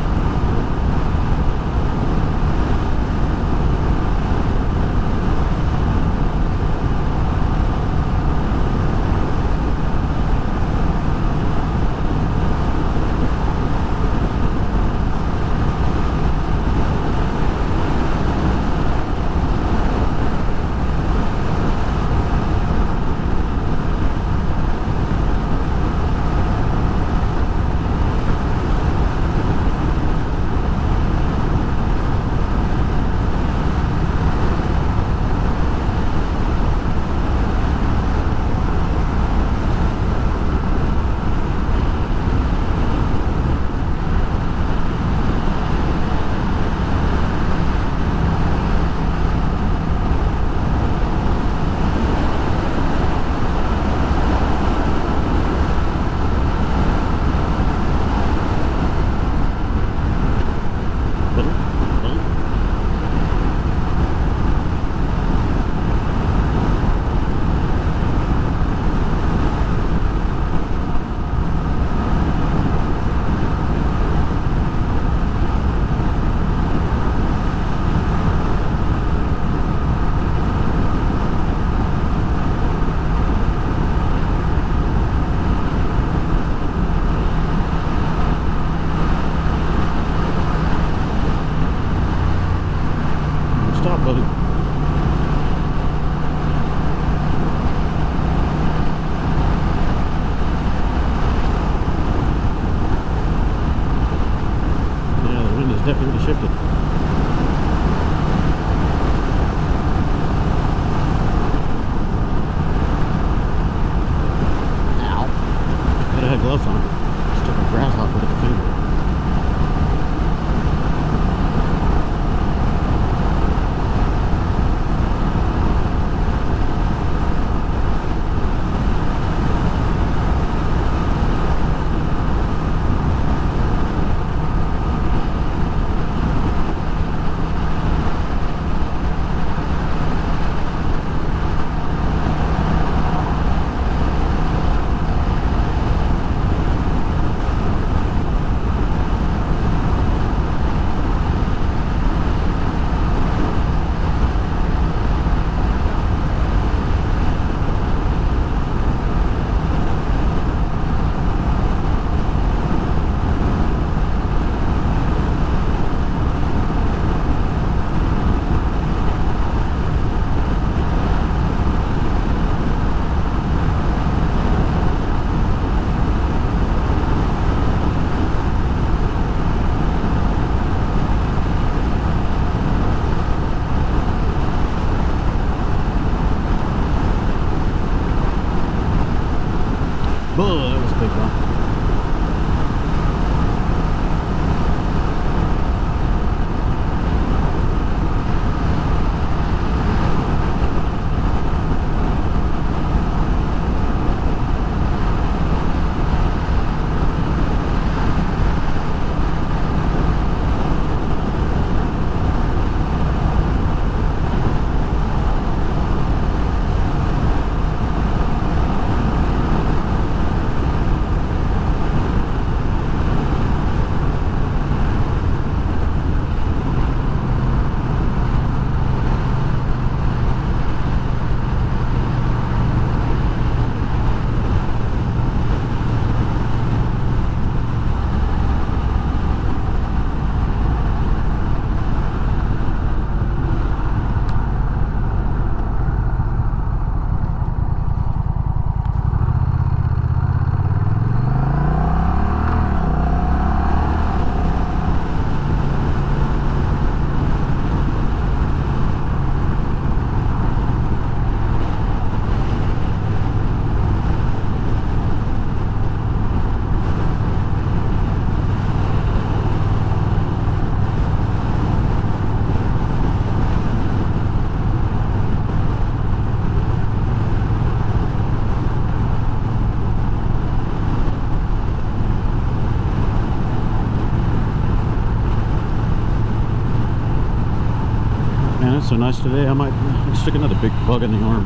Man, it's so nice today. I stick another big bug in the arm.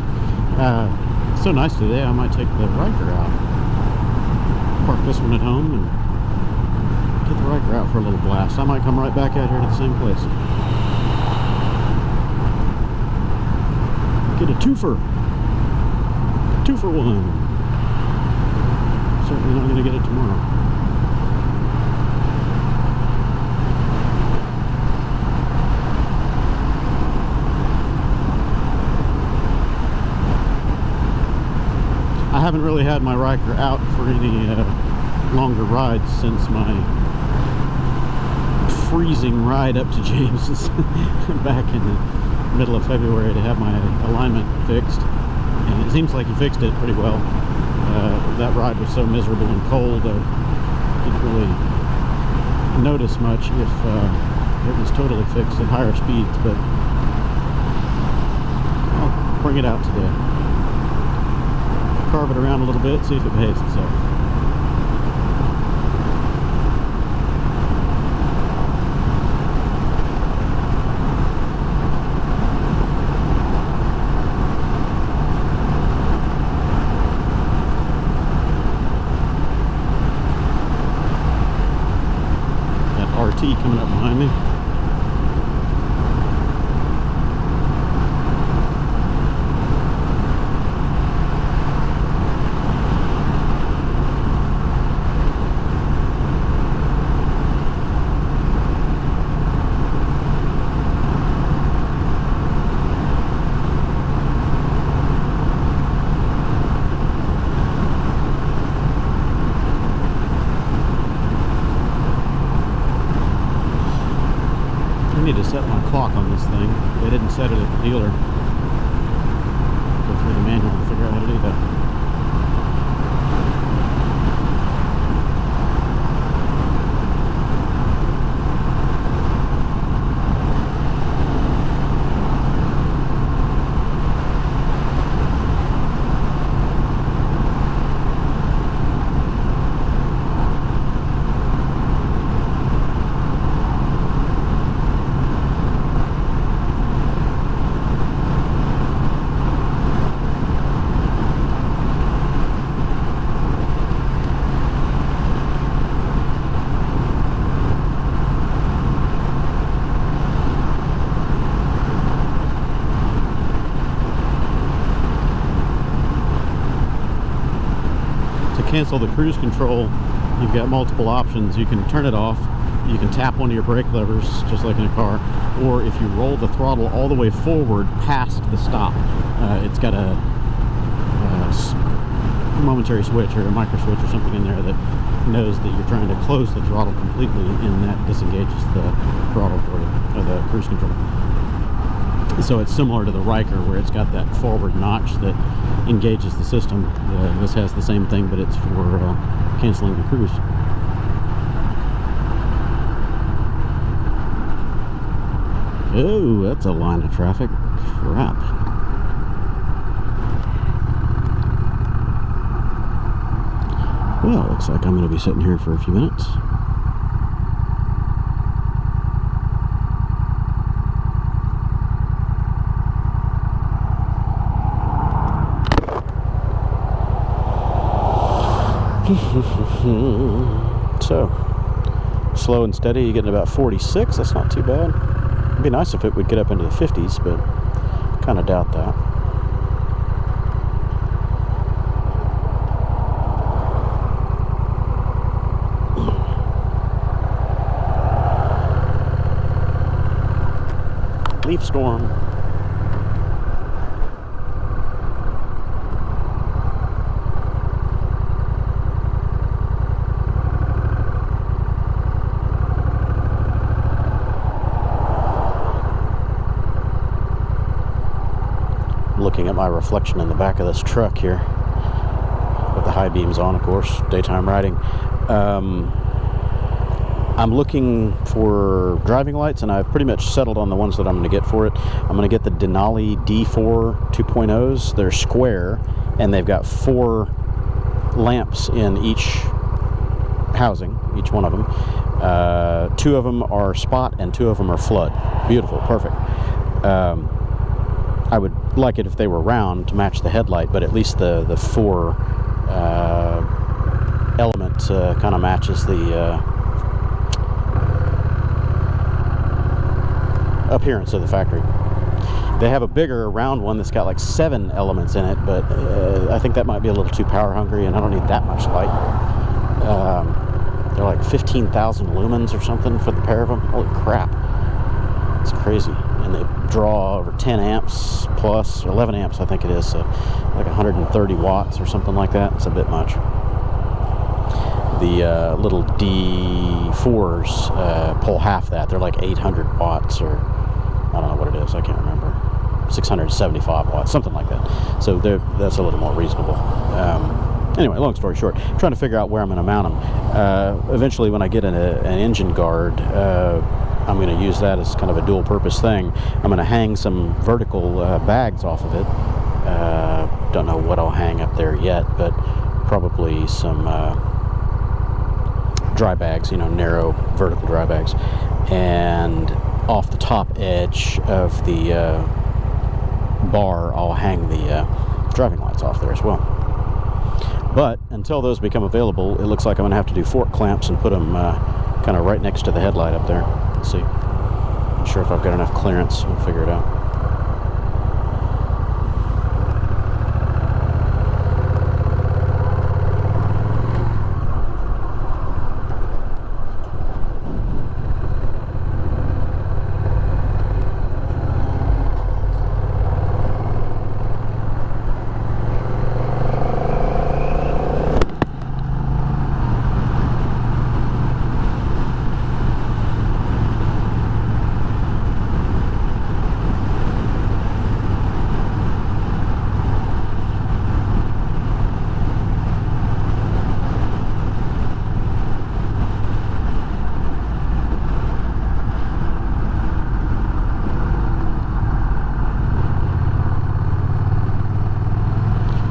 It's so nice today. I might take the Ryker out, park this one at home, and get the Ryker out for a little blast. I might come right back out here to the same place. Get a twofer. 2-for-1. Certainly not going to get it tomorrow. I haven't really had my Ryker out for any longer rides since my freezing ride up to James's back in the middle of February to have my alignment fixed, and it seems like he fixed it pretty well. That ride was so miserable and cold, I didn't really notice much if it was totally fixed at higher speeds, but I'll bring it out today. Carve it around a little bit, see if it behaves itself. RT coming up behind me. I need to set my clock on this thing. They didn't set it at the dealer. Go through the manual and figure out how to do that. Cancel the cruise control, you've got multiple options. You can turn it off, you can tap one of your brake levers just like in a car, or if you roll the throttle all the way forward past the stop, it's got a momentary switch or a micro switch or something in there that knows that you're trying to close the throttle completely, and that disengages the throttle for you, or the cruise control. So it's similar to the Ryker, where it's got that forward notch that engages the system. This has the same thing, but it's for canceling the cruise. Oh, that's a line of traffic. Crap. Well, looks like I'm going to be sitting here for a few minutes. So, slow and steady, you're getting about 46. That's not too bad. It'd be nice if it would get up into the 50s, but kind of doubt that. Leaf storm. Looking at my reflection in the back of this truck here with the high beams on, of course, daytime riding. I'm looking for driving lights, and I've pretty much settled on the ones that I'm going to get for it. I'm going to get the Denali D4 2.0s. They're square, and they've got 4 lamps in each housing, each one of them. 2 of them are spot, and 2 of them are flood. Beautiful, perfect. I would like it if they were round to match the headlight, but at least the four element kind of matches the appearance of the factory. They have a bigger round one that's got like 7 elements in it, but I think that might be a little too power hungry, and I don't need that much light. They're like 15,000 lumens or something for the pair of them. Holy crap. It's crazy. And they draw over 10 amps plus, 11 amps I think it is, so like 130 watts or something like that. It's a bit much. The little D4s pull half that. They're like 800 watts, or I don't know what it is, I can't remember. 675 watts, something like that. So that's a little more reasonable. Anyway, long story short, I'm trying to figure out where I'm going to mount them. Eventually, when I get an engine guard, I'm going to use that as kind of a dual purpose thing. I'm going to hang some vertical bags off of it. Don't know what I'll hang up there yet, but probably some dry bags, narrow vertical dry bags. And off the top edge of the bar, I'll hang the driving lights off there as well. But until those become available, it looks like I'm going to have to do fork clamps and put them kind of right next to the headlight up there. Let's see. Not sure if I've got enough clearance. We'll figure it out.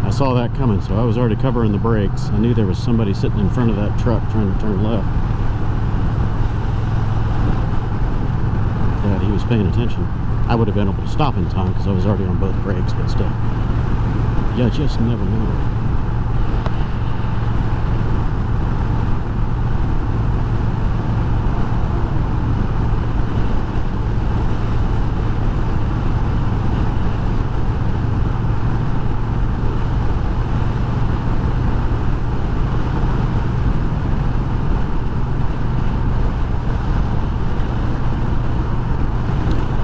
I saw that coming, so I was already covering the brakes. I knew there was somebody sitting in front of that truck trying to turn left. Glad he was paying attention. I would have been able to stop in time because I was already on both brakes, but still. You just never know.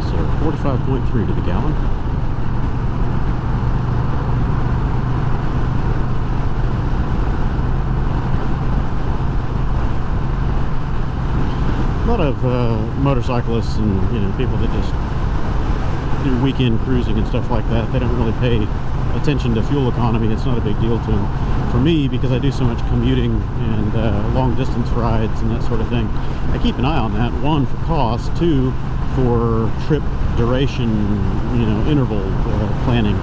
So 45.3 to the gallon. A lot of motorcyclists and people that just do weekend cruising and stuff like that, they don't really pay attention to fuel economy. It's not a big deal to them. For me, because I do so much commuting and long distance rides and that sort of thing, I keep an eye on that. One, for cost. Two, for trip duration, interval planning.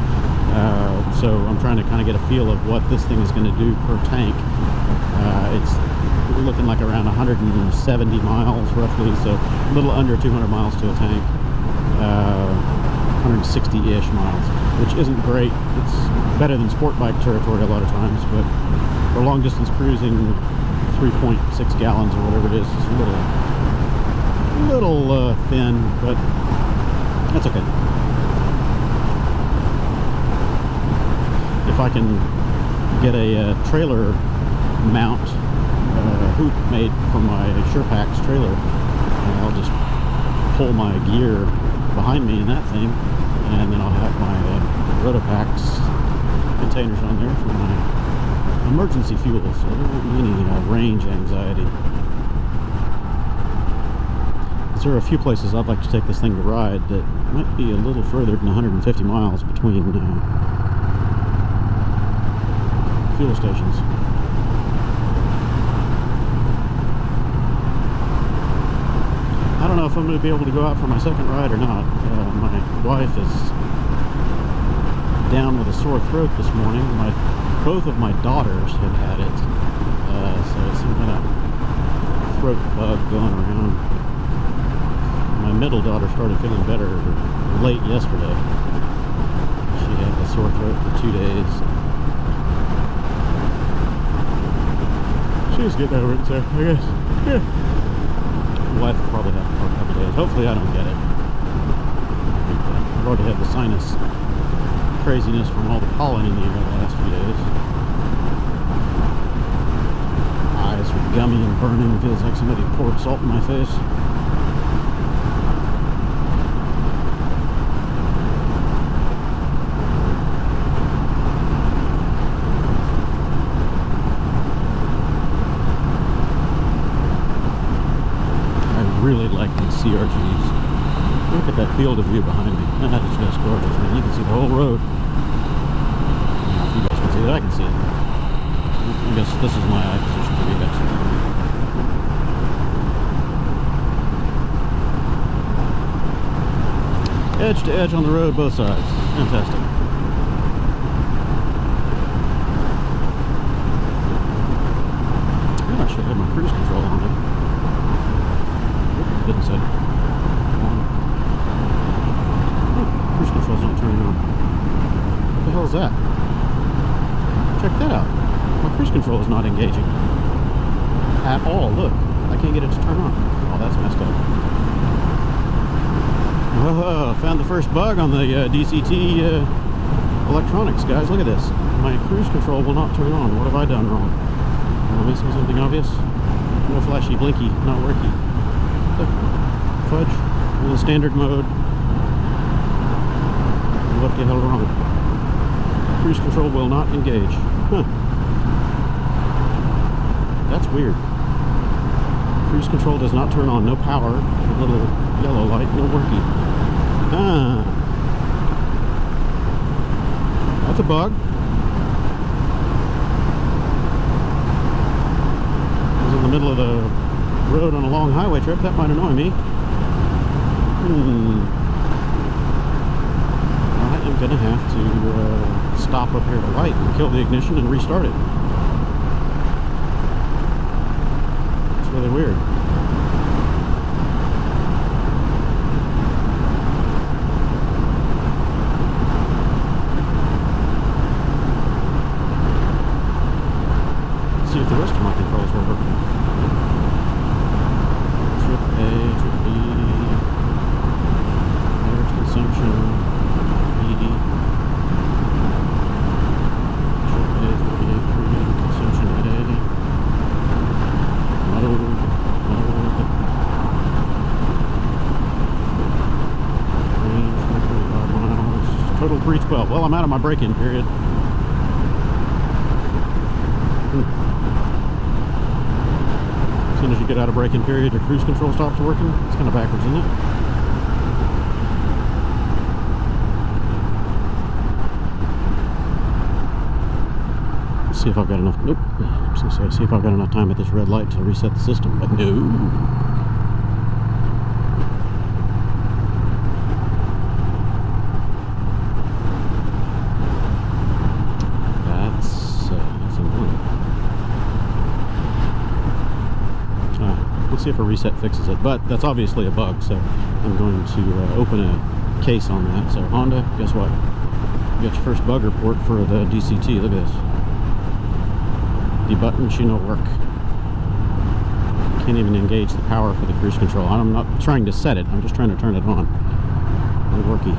So I'm trying to kind of get a feel of what this thing is going to do per tank. It's looking like around 170 miles roughly, so a little under 200 miles to a tank. 160-ish miles, which isn't great. It's better than sport bike territory a lot of times, but for long distance cruising, 3.6 gallons or whatever it is a little thin, but that's okay. If I can get a trailer mount hoot made from my SurePacks trailer, and I'll just pull my gear behind me in that thing, and then I'll have my Rotopacks containers on there for my emergency fuel, so there won't be any range anxiety. There are a few places I'd like to take this thing to ride that might be a little further than 150 miles between fuel stations. I don't know if I'm going to be able to go out for my second ride or not. My wife is down with a sore throat this morning. Both of my daughters have had it, so it's some kind of throat bug going around. My middle daughter started feeling better late yesterday. She had a sore throat for 2 days. She's getting over it, so I guess. Yeah. My wife will probably have it for a couple days. Hopefully I don't get it. I've already had the sinus craziness from all the pollen in the air the last few days. Eyes are gummy and burning. Feels like somebody poured salt in my face. Really like these CRGs. Look at that field of view behind me. That is just gorgeous, man. You can see the whole road. I don't know if you guys can see that. I can see it. I guess this is my eye position for you guys. Edge to edge on the road, both sides. Fantastic. I should have my cruise control on there. Didn't say. Cruise control's not turning on. What the hell is that? Check that out. My cruise control is not engaging at all. Look, I can't get it to turn on. Oh, that's messed up. Oh, found the first bug on the DCT electronics, guys. Look at this. My cruise control will not turn on. What have I done wrong? Am I missing something obvious? No flashy blinky, not working. Fudge, in the standard mode. What the hell wrong? Cruise control will not engage. Huh. That's weird. Cruise control does not turn on. No power. The little yellow light, no working. Ah. That's a bug. I was in the middle of the road on a long highway trip. That might annoy me. I am gonna have to stop up here at the light and kill the ignition and restart it. It's really weird. Let's see if the rest of my controls are working. Trip A, trip B, average consumption, BD, trip A, 38.3, consumption A, load, range 125 miles, total 312. Well, I'm out of my break-in period. As soon as you get out of break-in period, your cruise control stops working. It's kind of backwards, isn't it? Let's see if I've got enough. Nope. I was gonna say, see if I've got enough time at this red light to reset the system, but no. See if a reset fixes it, but that's obviously a bug, so I'm going to open a case on that. So Honda, guess what? You got your first bug report for the DCT. Look at this. The button should not work. Can't even engage the power for the cruise control. I'm not trying to set it, I'm just trying to turn it on. Unworky.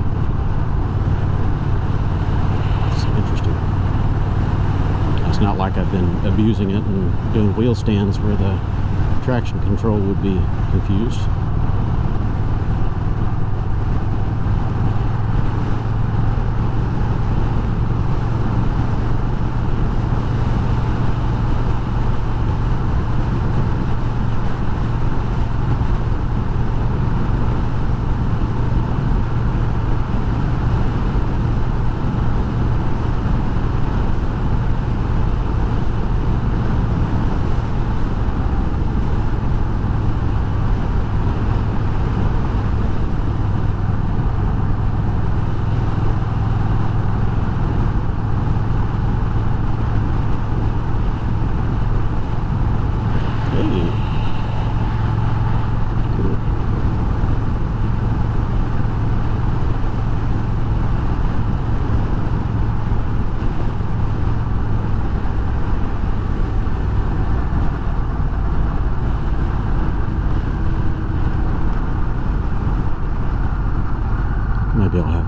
It's interesting. It's not like I've been abusing it and doing wheel stands where the traction control would be confused.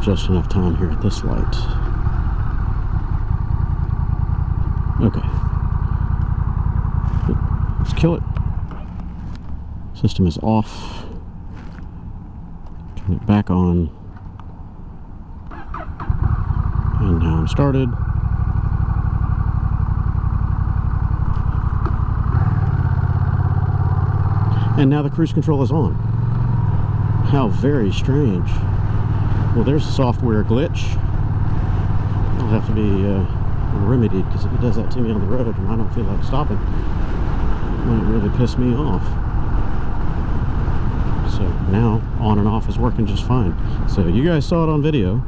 just enough time here at this light. Okay. Let's kill it. System is off. Turn it back on. And now I'm started. And now the cruise control is on. How very strange. Well, there's a software glitch. It'll have to be remedied, because if it does that to me on the road and I don't feel like stopping, it might really piss me off. So now on and off is working just fine. So you guys saw it on video.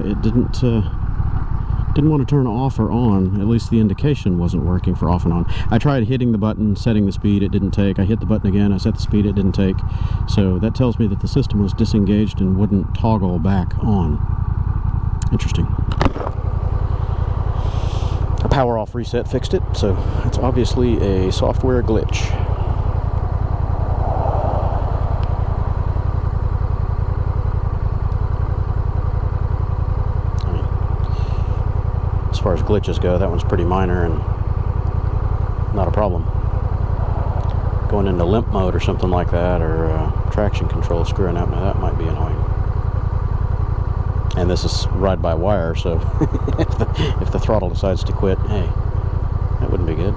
It didn't want to turn off or on. At least the indication wasn't working for off and on. I tried hitting the button, setting the speed, it didn't take. I hit the button again, I set the speed, it didn't take. So that tells me that the system was disengaged and wouldn't toggle back on. Interesting. A power off reset fixed it, so it's obviously a software glitch. As far as glitches go, that one's pretty minor and not a problem. Going into limp mode or something like that, or traction control screwing up, now that might be annoying. And this is ride-by-wire, so if the throttle decides to quit, hey, that wouldn't be good.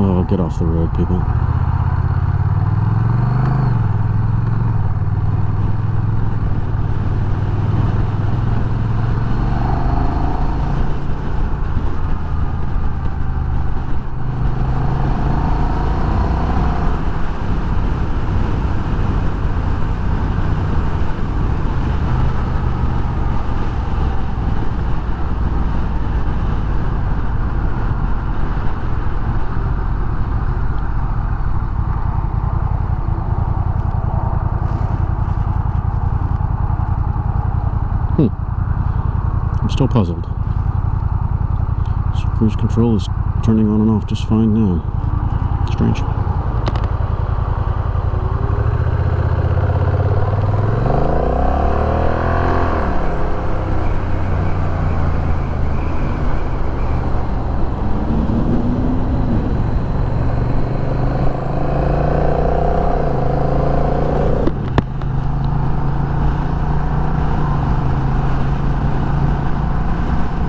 Oh, get off the road, people. I'm still puzzled. So cruise control is turning on and off just fine now. Strange.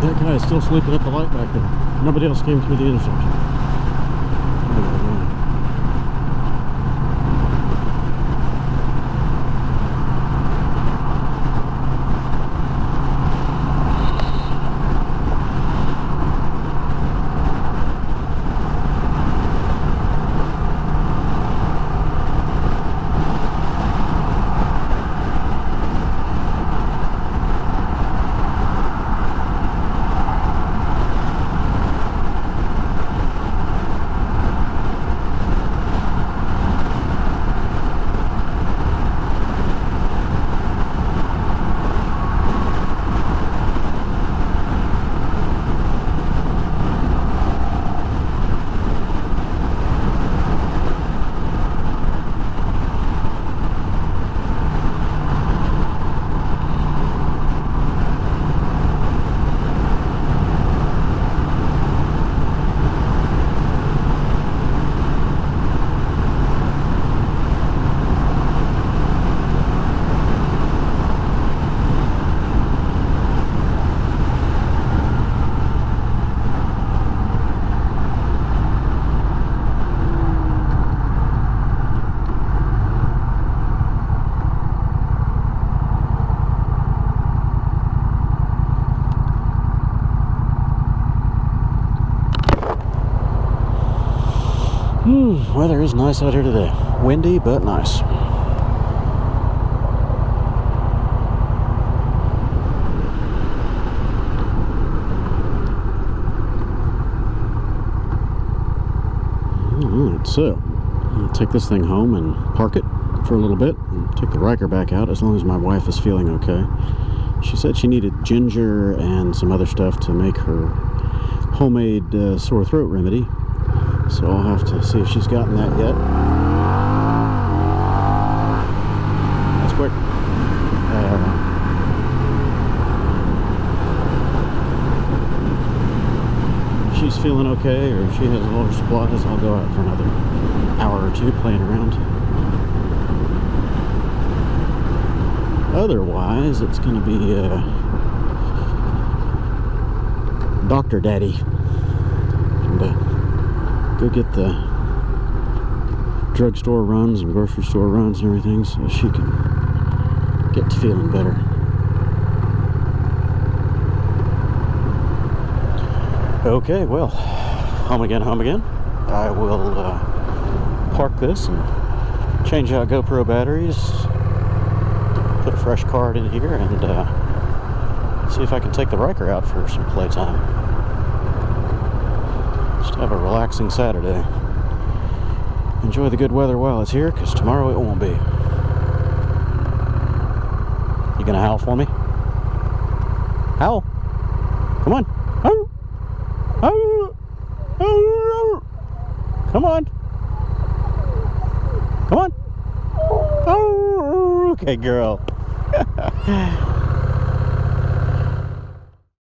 That guy is still sleeping at the light back there. Nobody else came through the intersection. Weather is nice out here today. Windy, but nice. Alright, so I'll take this thing home and park it for a little bit and take the Ryker back out as long as my wife is feeling okay. She said she needed ginger and some other stuff to make her homemade sore throat remedy. So I'll have to see if she's gotten that yet. That's quick. If she's feeling okay or if she has all her supplies, I'll go out for another hour or two playing around. Otherwise, it's going to be Dr. Daddy. And, go get the drugstore runs and grocery store runs and everything so she can get to feeling better. Okay, well, home again. I will park this and change out GoPro batteries, put a fresh card in here, and see if I can take the Ryker out for some playtime. Have a relaxing Saturday. Enjoy the good weather while it's here, because tomorrow it won't be. You gonna howl for me? Howl! Come on! Howl! Howl! Howl! Come on! Come on! Oh, okay, girl.